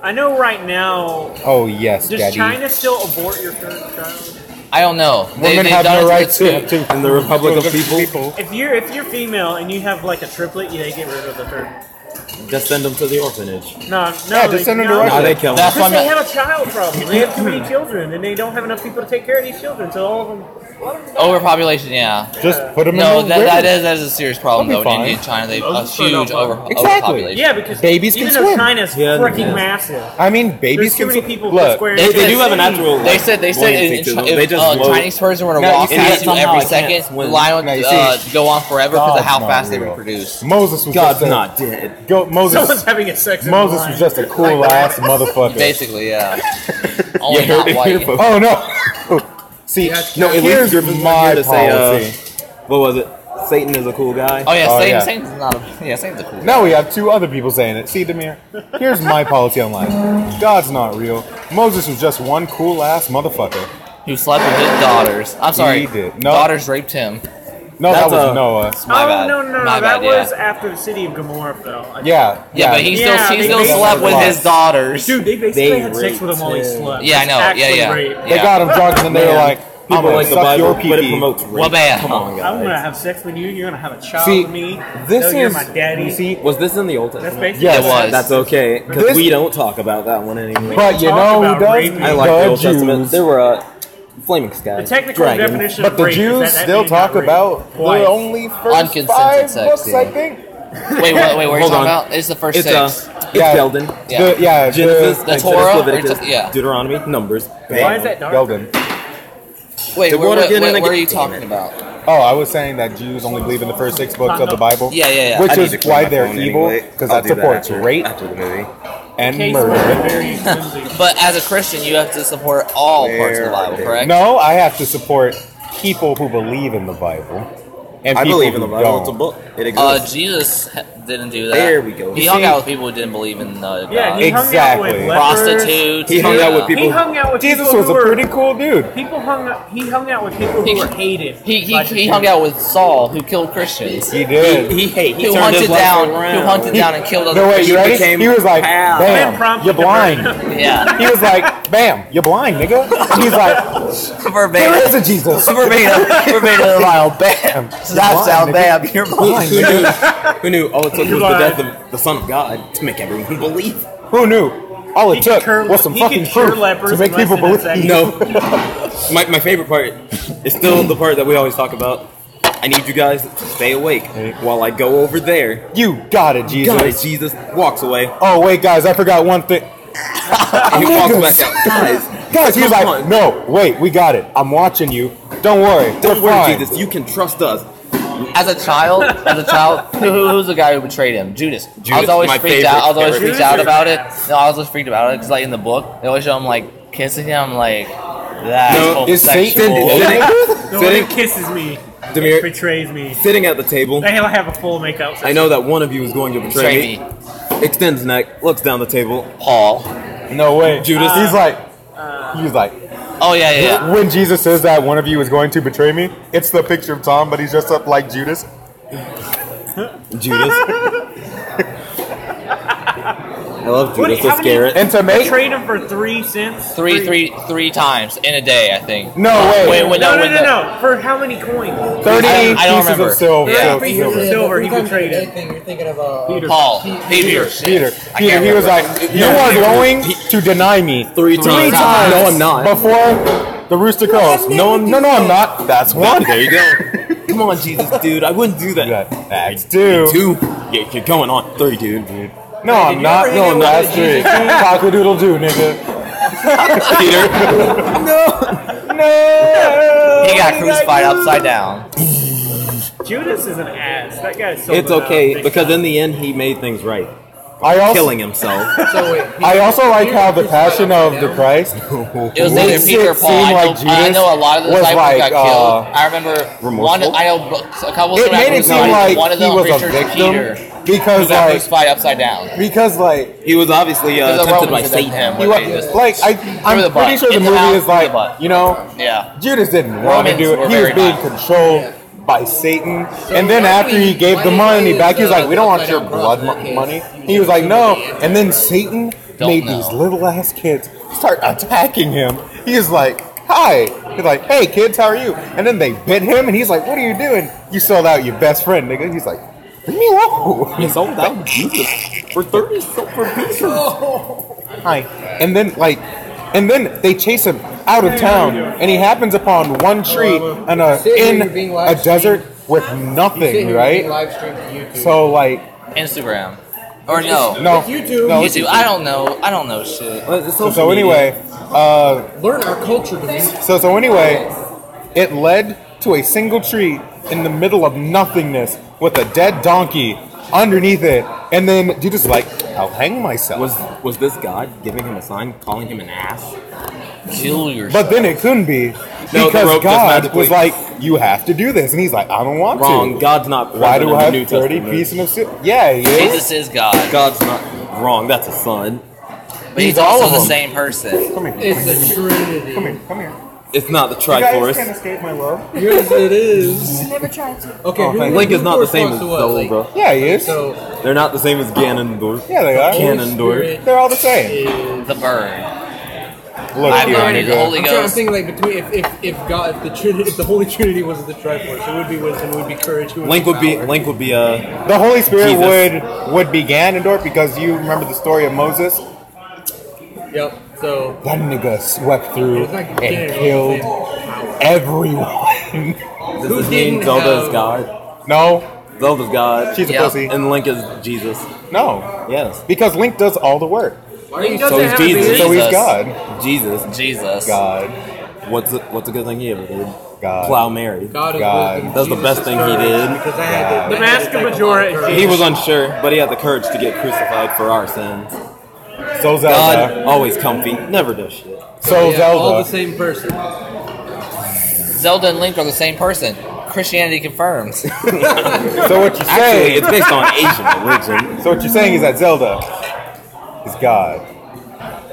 I know right now. Oh, yes, Does Daddy. China still abort your third child? I don't know. Women they've have done no it right to to. In the Republic of People. If you're female and you have like a triplet, they get rid of the third. Just send them to the orphanage. No, Yeah, just send them to Russia. Nah, they kill That's them. why Because they I'm have a child problem. They have too many children, and they don't have enough people to take care of these children. So all of them. overpopulation. Yeah. Just put them No, in the that river. is a serious problem They'll though. be In India fine. and China, they have a Those are huge not fun. Exactly. overpopulation. Yeah, because Babies can even though swim. China's Yeah, freaking yeah. massive. I mean, babies There's too can many swim. people Look, square. They do have a natural. They said buoyancy to them. if They just a float. Chinese person were to Now, you walk see, past you somehow every I can't second, the swim. line would Now, you see, go on forever because of God's how not fast they real. reproduce. Moses was God's just a, not dead. Someone's Moses. having a sex. in Moses line. was just a cool ass motherfucker. Basically, yeah. Only Yeah, not here, white. folks. Oh no. See, No, at here's least Griffin's my here to say, policy. what was it? Satan is a cool guy. Oh yeah, Oh, Satan, yeah. Satan's not a Satan's a cool. Now we have 2 other people saying it. See, Demir, here's my policy on life. God's not real. Moses was just one cool ass motherfucker. Who slept with his daughters? I'm sorry, He did. No. daughters raped him. No, That's that was a- Noah. My oh bad. no, My that bad, was yeah. after the city of Gomorrah fell. Yeah. Yeah, but he still Yeah, he they still basically slept with lost. his daughters. Dude, they basically They had sex with him while he raped him. slept. Yeah, I know. It's Yeah, actually yeah. rape. They got him drunk and they were Man, like, I'm people gonna like the suck Bible, your but it pee-pee. promotes rape. Well, bad. Come on, I'm guys. gonna have sex with you. You're gonna have a child See, with me. this No, you're is my daddy. you see, Was this in the Old That's Testament? basically Yes. It was. That's okay, because This- we don't talk about that one anymore. but you talk know who about does? raping. I like the Old Testament. Jews. There were flaming sky. The technical dragon. definition But of the rape is Jews that still man talk got raped about twice. the only first Unconsented 5 sex, books, yeah. I think. Wait, what are you Hold talking on. about? It's the first It's 6. it's Yeah. Belden. Yeah. Genesis, The Exodus, Torah, or Leviticus, yeah. Deuteronomy, Numbers. Why is that dark? Belden. Wait, The where, water what, getting what, what are again- you talking about? Oh, I was saying that Jews only believe in the first 6 books of the Bible. Yeah, yeah, yeah. Which I need is to clean why my they're phone evil, anyway. because I'll that do supports after- rape after the movie. and Case murder. very flimsy. But as a Christian, you have to support all parts of the Bible, correct? No, I have to support people who believe in the Bible. And I people believe in the who Bible. don't. It's a book. It exists. Jesus didn't do that. There we go. He You hung see- out with people who didn't believe in Yeah, God. he hung out Exactly. with lepers. Prostitutes. He hung out with He people. hung out with Jesus people was who a were pretty cool dude. He hung out with people He- who were hated. He hung out with Saul, who killed Christians. He did. He Who turned hunted his life down, around. who hunted down and killed other No, wait, you ready? became He was like, pal. bam, Man prompted you're to blind. burn. Yeah, He was like, bam, you're blind, nigga. He's like, verbatim. there is a Jesus. Verbatim of the Bible. Bam. That's That's how bad you're blind. Who knew? Who knew? All it took was the Blind. death of the Son of God to make everyone believe. Who knew? All it He could took cure- was some he could fucking cure proof lepers to make in less people than a believe. second. No. My favorite part is still the part that we always talk about. I need you guys to stay awake while I go over there. You got it, Jesus. Guys, Jesus walks away. Oh wait, guys, I forgot one thing. He walks back out. Guys, he's come like, on. no, wait, we got it. I'm watching you. Don't worry. Don't we're worry, fine. Jesus. You can trust us. As a child, who's the guy who betrayed him? Judas. I was Judas, always my freaked out. I was favorite always freaked out about it. No, I was always freaked about it because, like in the book, they always show him like kissing him. I'm like, that's No, is Satan homosexual. No one kisses me. Demir, Betrays me. sitting at the table. They have a full makeup system. I know that one of you is going to betray Betray me. Extends neck, looks down the table. Paul. No way. Judas. He's like, Oh yeah. when Jesus says that one of you is going to betray me, it's the picture of Tom, but he's dressed up like Judas. Judas. I love Judas Iscariot. And to make Betrayed him for 3 cents. Three times in a day, I think. no way, No. For how many coins? 30 I don't pieces remember. of silver. Yeah. Pieces of silver. He betrayed him. You're thinking of Paul. Peter. Peter, I can't he was remember. like, you are going to deny me Three times. times. No, I'm not. Before the rooster crows. No, I'm not. That's one. There you go. Come on, Jesus, dude. I wouldn't do that. That's two. Two. Yeah, you're going on three, dude. No, I'm not. No, I'm not. That's three. Cock-a-doodle-doo, nigga. Peter. No. He got crucified upside down. Judas is an ass. That guy's so It's okay because in the end he made things right, I also, killing himself. So wait, I also like how the Passion of the Christ It was Makes either Peter or it Paul. seem I like know, I Judas know a lot of the was disciples like, got killed. I remember one. remorseful? I know a couple. It made it seem like one of he them, was I'm a pretty sure, victim Peter, who because got like crucified upside down. He was obviously The tempted by Romans did that to Satan. him. he when they was, just- like I'm the pretty butt. sure the In the movie mouth, is in the like butt. yeah Judas didn't want to Romans do were it. He was very being nice. controlled by Satan, and then after he gave the money back, he was like, "We don't want your blood money." He was like, "No," and then Satan made know. these little ass kids start attacking him. He is like, "Hi," he's like, "Hey kids, how are you?" And then they bit him, and he's like, "What are you doing? You sold out your best friend, nigga." He's like, "Leave me alone." He sold out Jesus for 30 silver pieces. Hi. And then they chase him out of town, and he happens upon one tree in a desert with nothing, right? Live stream to YouTube. So like, Instagram. Or no. no, YouTube. no. YouTube. I don't know shit. So anyway, Learn our culture, dude. so anyway, it led to a single tree in the middle of nothingness with a dead donkey underneath it, and then Jesus is like, "I'll hang myself." Was this God giving him a sign, calling him an ass? Kill yourself. But then it couldn't be No, the because rope just God magically- was like, "You have to do this," and he's like, "I don't want Wrong. to." God's not. Why do present I in the New have 30 Testament. pieces of silver? Yeah, he is. Jesus is God, God's not wrong. That's a son. but he's He's all also of the them. same person. Come here. It's a trinity. Come here. It's not the You guys Triforce. can't escape my love. Yes, it is. Never tried to. Okay, Oh, who, thank Link is not the who same as corresponds to what? Zoe, Like, bro. Yeah, he is. So, They're not the same as Ganondorf. Yeah, they are. Ganondorf. They're all the same. The bird. Look I've here, learned the nigga. Holy I'm trying to Ghost. think like between if God if the Trinity if the Holy Trinity was the Triforce, it would be wisdom, it would be courage, it would Link would be power. a The Holy Spirit Jesus. would be Ganondorf because you remember the story of Moses. Yep. So That nigga swept through it's like and Ganondorf killed power. everyone. Does Who this mean didn't Zelda is have- God? No, Zelda's God. she's a Yeah. pussy. And Link is Jesus. No, Yes. because Link does all the work. He So doesn't is have a Jesus. beard. So he's Jesus. God. Jesus. Jesus. God. What's a good thing he ever did? God. Plow Mary. God is God. wisdom. That's the Jesus best is thing he courage, did. Because I had to, The Mask of Majora is He was unsure, but he had the courage to get crucified for our sins. So Zelda. God, always comfy, never does shit. So yeah, all the Zelda. same person. Zelda and Link are the same person. Christianity confirms. So what you're Actually, saying? it's based on Asian religion. So what you're saying is that Zelda is God.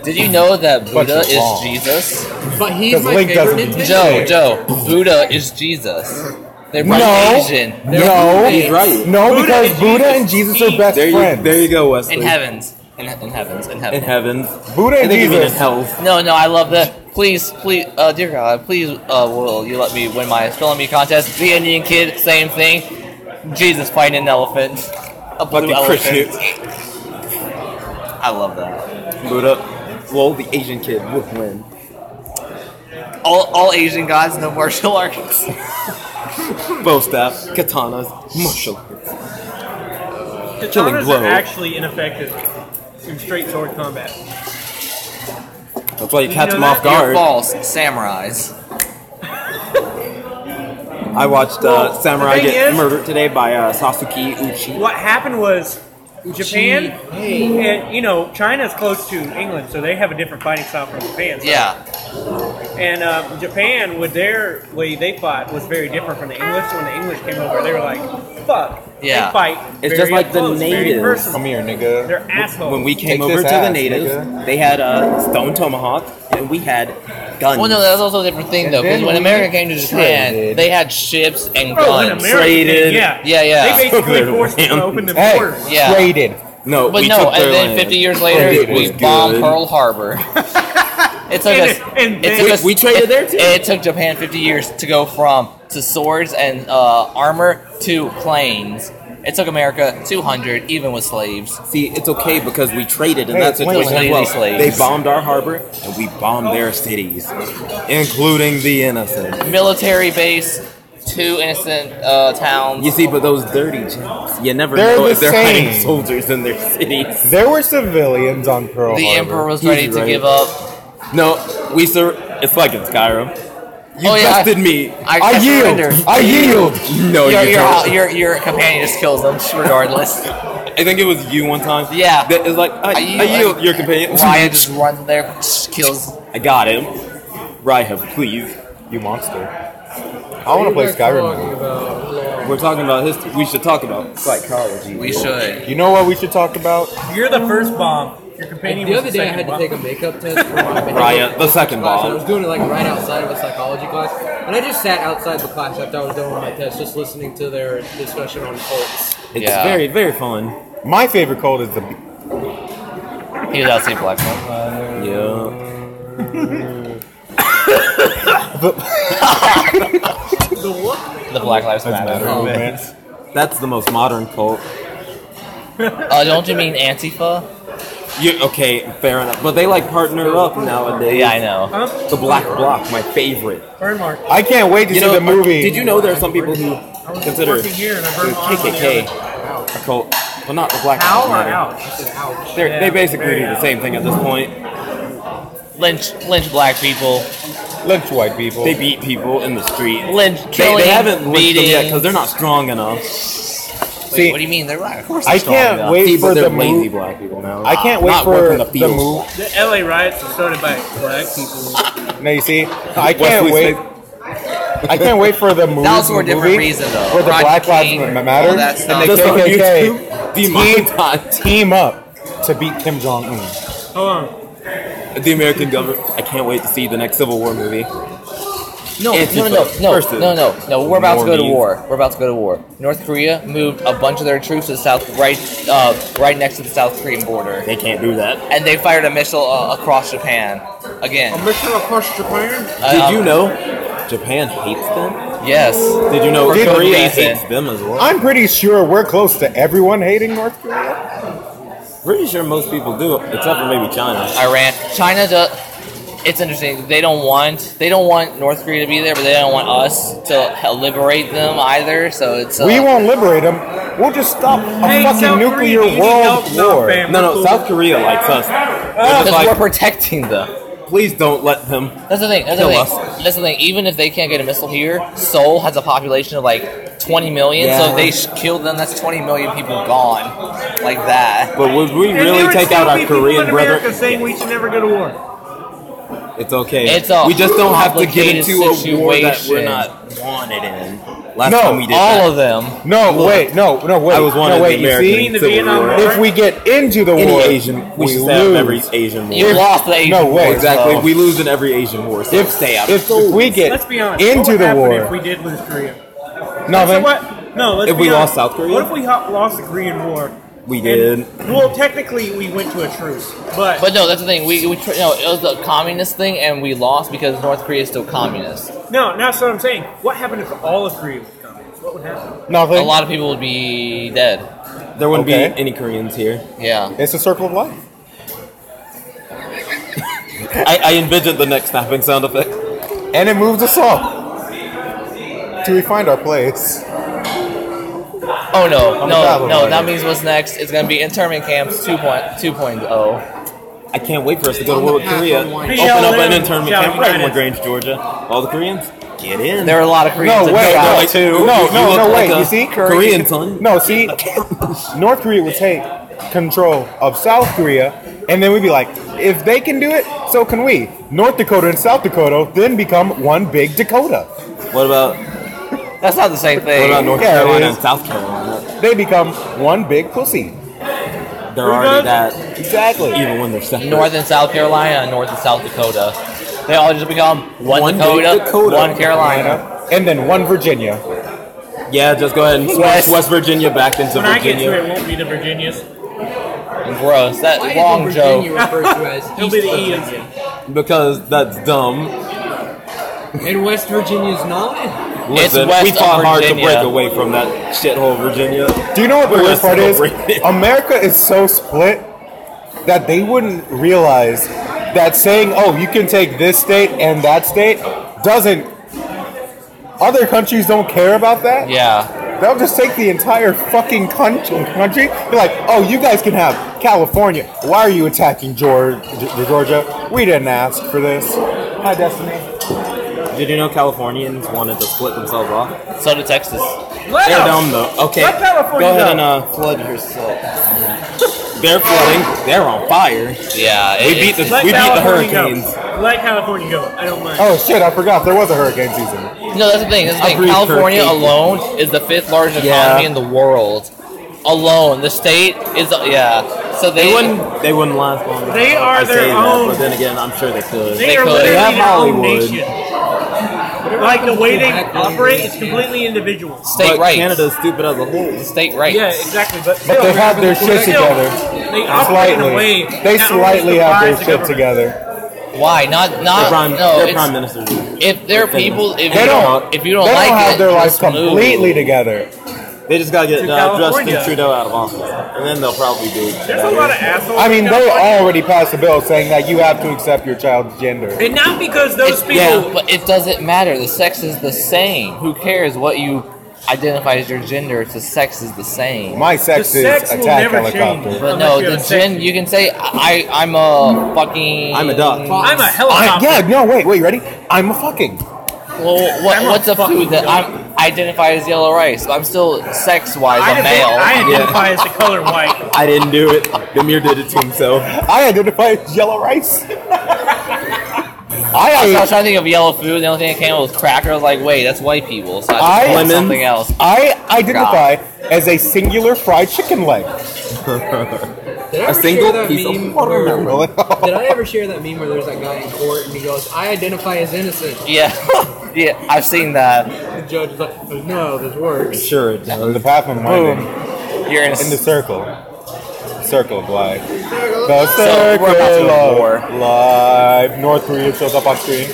Did you know that But Buddha you're is wrong. Jesus? But he's 'Cause my Link favorite doesn't- Nintendo. Joe, Buddha is Jesus. They're both No. Asian. No, He's right. no, Buddha because and Buddha Jesus and Jesus are best There friends. you go, Wesley. In heavens. In heavens. In In heaven. heavens. Buddha I and think you mean in Jesus. hell. No, I love that. Please, dear God, please, will you let me win my spelling bee contest? The Indian kid, same thing. Jesus fighting an elephant. A blue Fucking elephant. Christian. I love that. Buddha. Well, the Asian kid would win. All Asian gods, no martial arts. bow staff, katanas, martial arts. Killing Katanas blow. are actually ineffective in straight sword combat. That's why you catch know them that? off You're guard. false. Samurais. I watched Well, Samurai the thing get is- murdered today by Sasuke Uchi. What happened was Japan, and you know, China's close to England, so they have a different fighting style from Japan. So- Yeah. And Japan, with their way they fought, was very different from the English. So when the English came over, they were like, "Fuck." Yeah. They fight. It's very just like up the close, very natives. personal. Come here, nigga. They're assholes. When we came Take over this to the ass, natives, nigga. they had a stone tomahawk, and we had guns. Well, no, that's also a different thing, though, because then when we America came to Japan, traded. they had ships and Oh, in guns. America, Traded. yeah, Yeah. They basically They're forced them to rams. open the Hey, borders. Yeah. traded. No, But we no, took and their then land. 50 years later, It we was bombed good. Pearl Harbor. It took us. And It took then- us. we traded there, too. It took Japan 50 years to go to swords and armor to planes. It took America 200, even with slaves. See, it's okay because we traded in Hey, that situation wait, as well. slaves. They bombed our harbor, and we bombed their cities, including the innocent. Military base, 2 innocent towns. You see, but those dirty chaps, you never They're know the if they're hiding same. soldiers in their cities. There were civilians on Pearl The Harbor. emperor was He's ready to right. give up. No, it's like in Skyrim. You Oh, yeah, bested me. I surrender. yield. I yield. No, you don't. Your companion just kills them regardless. I think it was you one time. Yeah. That is like, I yield your companion. Ryan just runs there, kills. I got him. Ryan, please. You monster. I want to play Skyrim. About We're talking about history. We should talk about psychology. We should. You know what we should talk about? You're the first bomb. Your companion the was other the day, I second had to bomb. take a makeup test for my makeup Ryan, the second class. bomb. I was doing it like right outside of a psychology class, and I just sat outside the class after I was done with my test, just listening to their discussion on cults. It's Yeah. very, very fun. My favorite cult is the. He was outside Black Lives Yeah. The Black Lives Matter. movement. That's the most modern cult. Don't you mean Antifa? Okay, fair enough. But they like partner up nowadays. Yeah, I know. Huh? The Black Bloc, my favorite. Burn mark. I can't wait to You see know, the movie. Did you know there are some people who I was consider working here and I burned the my arm on the KKK other. a cult? Well, not the Black Ow Lives or Matter. ouch? They basically very do the ouch. same thing at this point. Lynch black people. Lynch white people. They beat people in the street. Lynch killing, They haven't lynched them yet beating. because they're not strong enough. See, What do you mean? They're black. Of course I they're strong can't enough. wait See, for but they're the lazy movie. black people now. I can't wait Not for working the the field. move. The LA riots were started by black people. No, you see, I can't Wesley wait. Snipes. I can't wait for the movie. That was for a different reason, though. Where the Rodney Black Lives King, Matter all that and stuff. the Just on KKK Demonetized. team up to beat Kim Jong Un. Hold on. The American government. I can't wait to see the next Civil War movie. No, Antifa no. versus We're about to go to Normies. war. We're about to go to war. North Korea moved a bunch of their troops to the south, right next to the South Korean border, They can't do that. and they fired a missile across Japan again. Mission across Japan? Did you know Japan hates them? Yes. Did you know For good Korea reason. hates them as well? I'm pretty sure we're close to everyone hating North Korea. Pretty sure most people do, except for maybe China. Iran, China does. It's interesting. They don't want North Korea to be there, but they don't want us to liberate them either. So it's We won't liberate them. We'll just stop a Hey, fucking South nuclear Korea, you need world help now, war. fam. No, South Korea likes us. They're just because like, we're protecting them. please don't let them. That's the thing. Kill us. That's the thing. Even if they can't get a missile here, Seoul has a population of like 20 million. So Yeah. if they kill them, that's 20 million people gone, like that. But would we And there really would take still out our be people Korean in America brethren? saying we should never go to war. It's okay. It's a we just don't have to get complicated into a war that we're situation. not wanted in. Last No, time we did All that. of them. No, Look, wait, no, wait. I was wanted no, wait, in you the see? American the Civil Vietnam War. War? If we get into the Any war, Asian, we should stay out of every Asian war. You lost the Asian No, war, wait, Exactly. so- We lose in every Asian war, so If, stay out. if we get Let's be honest. into what would the happen war, if we did lose Korea? So nothing. what? No, let's If be we honest. lost South Korea? What if we lost the Korean War? We And- did. Well, technically, we went to a truce, but But no, that's the thing. It was a communist thing, and we lost because North Korea is still communist. no, that's what I'm saying. What happened if all of Korea was communist? What would happen? Nothing. A lot of people would be dead. There wouldn't Okay. be any Koreans here. Yeah. It's a circle of life. I envisioned the next snapping sound effect. And it moves us all. till we find our place. Oh no, I'm no, traveling no! right That now. means what's next is gonna be internment camps 2.0. I can't wait for us to go to On the World path Korea. of Open life. up an internment Shall camp we right in find it? LaGrange, Georgia. All the Koreans, get in. There are a lot of Koreans. No, in wait, Korea. no, like, no, you no, look no, like wait. a You see, Korean son. No, see, North Korea would take control of South Korea, and then we'd be like, if they can do it, so can we. North Dakota and South Dakota then become one big Dakota. What about That's not the same thing. North Yeah, it Carolina is. and South Carolina? They become one big pussy. They're already that. Exactly. Even when they're separate. North and South Carolina and North and South Dakota. They all just become one One Dakota, big Dakota. one Carolina. And then one Virginia. Yeah, just go ahead and switch West Virginia back into When I get to Virginia. it, it won't be the Virginias. Gross. That Why long is Virginia joke. referred to as It'll East be the Virginia? Because that's dumb. And West Virginia's not? Listen, west we of fought hard to Virginia. break away from that shithole Virginia. Do you know what the We're worst part gonna is? celebrate it. America is so split that they wouldn't realize that saying, oh, you can take this state and that state doesn't. Other countries don't care about that. Yeah. They'll just take the entire fucking country. They're like, oh, you guys can have California. Why are you attacking Georgia? We didn't ask for this. Hi, Destiny. Did you know Californians wanted to split themselves off? So did Texas. Let They're them. dumb though. Okay, Let California go ahead go. and flood yourself. They're flooding. They're on fire. Yeah. We beat the Let we beat the California hurricanes. go. Let California go. I don't mind. Oh shit, I forgot there was a hurricane season. No, that's the thing. That's the thing. Agreed, California Kirk. alone is the 5th largest Yeah. economy in the world. Alone, the state is So They wouldn't last long. They are I their say that, own- but then again, I'm sure they could. They are could. literally They have their own Hollywood. nation. Like the way they operate is completely individual. state But rights. Canada's stupid as a whole. State rights. Yeah, exactly. But But they have their still, shit together. They operate in a way. Slightly. They that almost slightly have their defies the shit government. together. Why? Not Their prime, no. their It's, prime minister. if there are people, if They you don't. if you don't They like don't have it, their lives just move. completely together. They just gotta get To Justin California. Trudeau out of office, and then they'll probably do. There's a lot of assholes. I mean, in they California. already passed a bill saying that you have to accept your child's gender. And not because those people. Yeah, but it doesn't matter. The sex is the same. Who cares what you identify as your gender? If the sex is the same. My sex The is sex will attack never helicopter. change. But Unless no, you're the a sex- gen. You can say I'm a fucking. I'm a duck. I'm a helicopter. Yeah, no, wait, you ready? I'm a fucking. Well, I'm a what's a fucking food that duck. I identify as yellow rice? I'm still sex-wise a male. I identify as the color white. I didn't do it. Demir did it to himself. I identify as yellow rice. I was I trying to think of yellow food. The only thing that came up was cracker. I was like, wait, that's white people. So I just I- called it Lemon. something else. identify as a singular fried chicken leg. Did I A ever single share that piece of meme watermelon. where, Did I ever share that meme where there's that guy in court and he goes, I identify as innocent? Yeah, yeah, I've seen that. The judge is like, no, this works. Sure it does. The path of mind You're in in the circle. Circle of life. The So, we're about to circle go to war. of life. North Korea shows up on screen.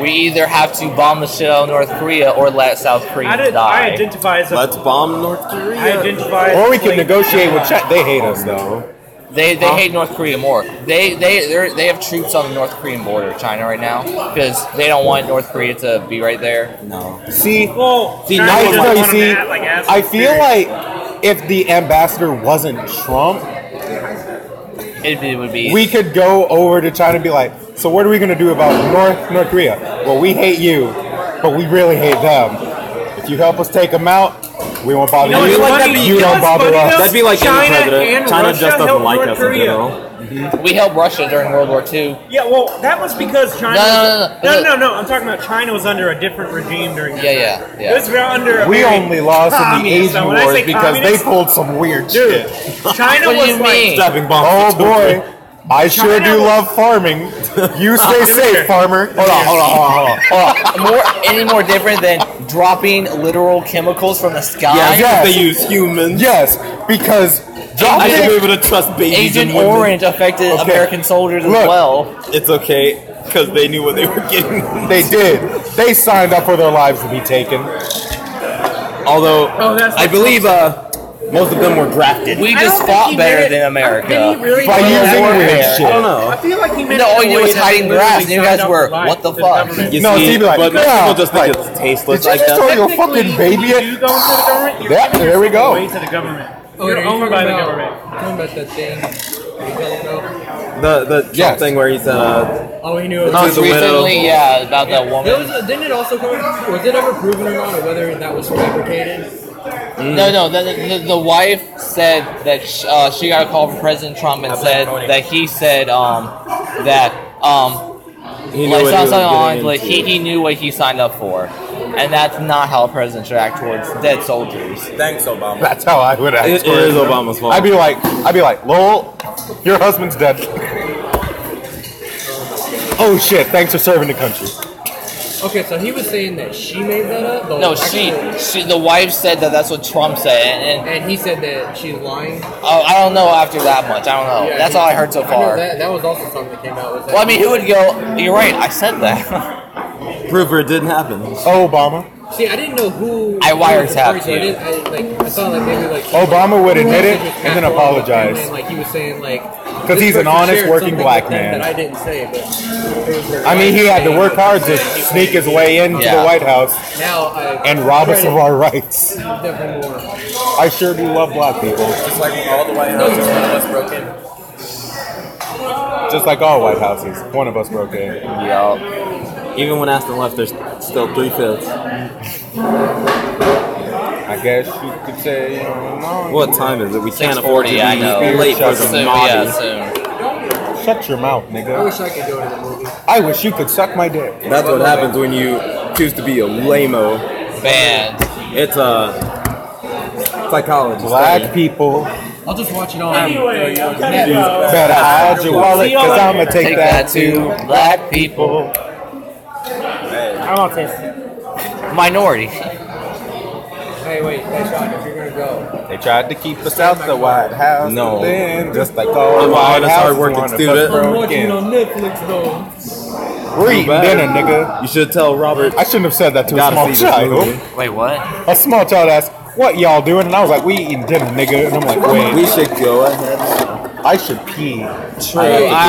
We either have to bomb the shit out of North Korea or let South Korea I die. identify as a. Let's bomb North Korea. I identify as Or we a can slave. negotiate with China. They hate us though. They hate North Korea more. They have troops on the North Korean border of China right now because they don't want North Korea to be right there. No. See, Well, See, China now doesn't you want see, them at, like, as I feel period. like if the ambassador wasn't Trump, It would be. we could go over to China and be like, so what are we going to do about North Korea? Well, we hate you, but we really hate them. If you help us take them out, we won't bother You know you. what's like funny? that'd be- You You know don't what's bother funny, us. though? That'd be like China any president. and China Russia just doesn't helped like North us in Korea. general. We helped Russia during World War II. Yeah, well, that was because China. No. I'm talking about China was under a different regime during. that Yeah, time. yeah. It was under. A We very only lost in the communist. Asian So when I Wars say because they communist, pulled some weird Dude, shit. China What do was you like. mean? Strapping bombs. Oh to children. boy, I sure China do was- love farming. You stay safe, farmer. Hold on. Any more different than dropping literal chemicals from the sky? Yeah, Yes. they use humans. Yes, because I should be dropping able to trust babies Agent and women. Orange affected Okay. American soldiers as Look. well. It's okay, because they knew what they were getting. they did. They signed up for their lives to be taken. Although, Oh, that's I what believe Most of them were grafted. We I just don't think fought he better did it. than America. Did he really By do using that? weird I shit. don't know. I feel like he meant No, it all in a you do way is that hiding literally grass, and you signed guys up were, for life what the to fuck? government. You No, see, like, but most yeah, people just think like, it's tasteless did you like just throw that. your fucking baby Technically, at? you go into the government, you're Yeah, giving there we yourself go. away to the government. Oh, You're are you owned talking by the about- government. Talking about that thing. What do you call it, The Trump Yes. thing where he said, Oh, he knew it. Not Most the widow. recently, yeah, about that There woman. was didn't it also come? Was it ever proven or not, or whether that was fabricated? No, the wife said that she got a call from President Trump and said that he said that he knew like what he was something along getting like into. he knew what he signed up for, and that's not how a president should act towards dead soldiers. Thanks, Obama. That's how I would act. It towards is them. Obama's fault. I'd be like, Lowell, your husband's dead. Oh shit! Thanks for serving the country. Okay, so he was saying that she made that up. The No, actual- the wife said that that's what Trump said, and And he said that she's lying. I don't know after that much. I don't know. Yeah, That's all I heard so know far. that was also something that came out. Was that Well, I mean, who would go? You're right. I said that. Prove it didn't happen. Oh, Obama. See, I didn't know who. I wiretapped so I you. didn't. I thought like maybe like Obama would admit it message was and then passed along to apologize. him, and, like he was saying like Because he's an honest working black man. that I didn't say, but it was the I mean, he had to right work thing. hard to sneak his way into Yeah. the White House Now I and rob us credit of our rights. definitely more. I sure do love black people. Just like when all the White Houses, one of us broke in. Just like all White Houses, one of us broke in. Yeah. Even when Aston left, there's still 3/5. I guess you could say, no. What time is it? We can't afford to 6:40. be I know. late for the Soon, naughty. yeah, soon. Shut your mouth, I nigga. wish I could go to the movie. I wish you could suck my dick. That's what happens when you choose to be a lame-o. Banned. It's a psychology. Black study. people I'll just watch it on. Anyway, better hide your wallet, because I'm going to take that to black people. I want this. Minority. Hey, wait, hey, Sean, if you're gonna go, They tried to keep us out the White House. No. Then, just like all I'm a White honest, House, hard-working one of us student. broke in. Netflix though. We're eating dinner, nigga. You should tell Robert. I shouldn't have said that to a Gotta small see this child. movie. Wait, what? A small child asked, "What y'all doing?" And I was like, "We eating dinner, nigga." And I'm like, We "Wait, should go ahead. I should pee." I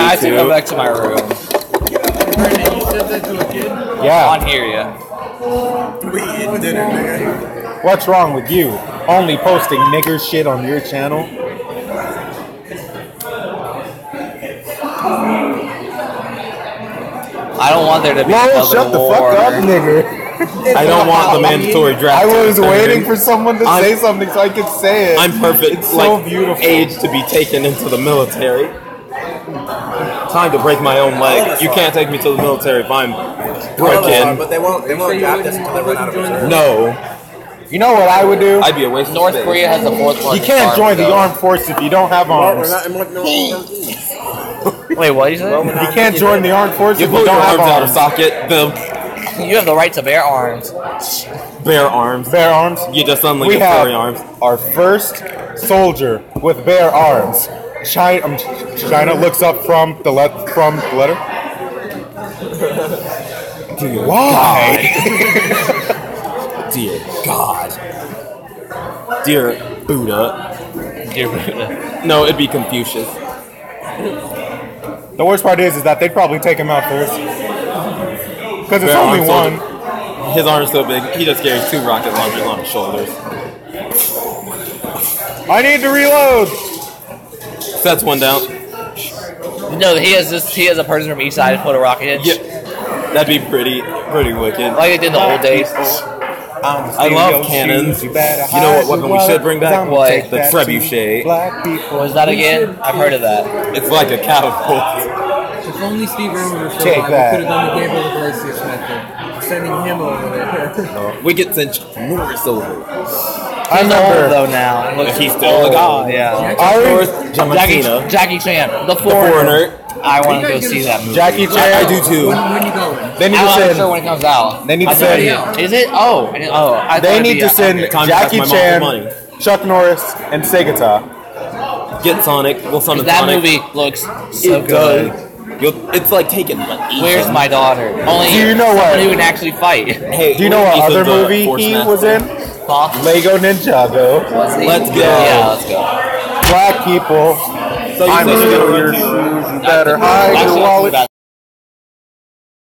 have to go back to my room. Brandon, you said that to a kid? Yeah. On here, yeah. We eating dinner, nigga. What's wrong with you? Only posting nigger shit on your channel? I don't want there to be Lowell, another shut the war. fuck up, nigger. I don't want the mandatory draft. I was to waiting return. for someone to I'm- say something so I could say it. I'm perfect. It's so like, beautiful. Age to be taken into the military. Time to break my own leg. You can't take me to the military if I'm broken. But they won't draft us until they run out of reserves. No, You know what I would do? I'd be a waste North of space. Korea has the fourth one. You can't join the armed forces if you don't have arms. Wait, what you said? You can't join the armed forces You if you pull your don't have arms out of arms. socket. The You have the right to bear arms. bare arms. Bare arms. You just suddenly We get have furry arms. our first soldier with bare arms. China looks up from the letter. Why? Dear God. Dear Buddha. Dear Buddha. No, it'd be Confucius. The worst part is that they'd probably take him out first. Because it's Bare only arms one. His arm's so big, he just carries 2 rocket launchers on his shoulders. I need to reload. Sets one down. No, he has a person from each side to put a rocket in. Yeah, that'd be pretty wicked. Like they did in the old days. I love cannons. You know what weapon we should bring back? What? The trebuchet. Black people. Was that again? I've heard of that. It's like a catapult. If only Steve Irwin was still Take alive, that. we could have done the Gabriel Iglesias method. Sending him over there. We get sent Norris over. I He's old remember. though now. Looks He's still a god. Yeah. Jackie Chan, the foreigner. I want to go see that movie. Jackie Chan. I do too. When you going? They need I'm to not sure send. when it comes out. They need to I thought send. Is it? Oh, I thought They it'd need be to out. send Okay, time to ask Jackie my mom Chan, for money. Chuck Norris, and Segata. Get Sonic. We'll summon That Sonic. movie looks so good. It's like taken. But Where's my daughter? Only Do you know someone what- who can actually fight. Hey, Do you know what Ethan, other the movie Force he Master. was in? Huh? Lego Ninjago. Was he? Let's go. Yeah, let's go. Black people. So you I'm said you're in gonna your run shoes. You better hide Actually, your not too wallet. bad.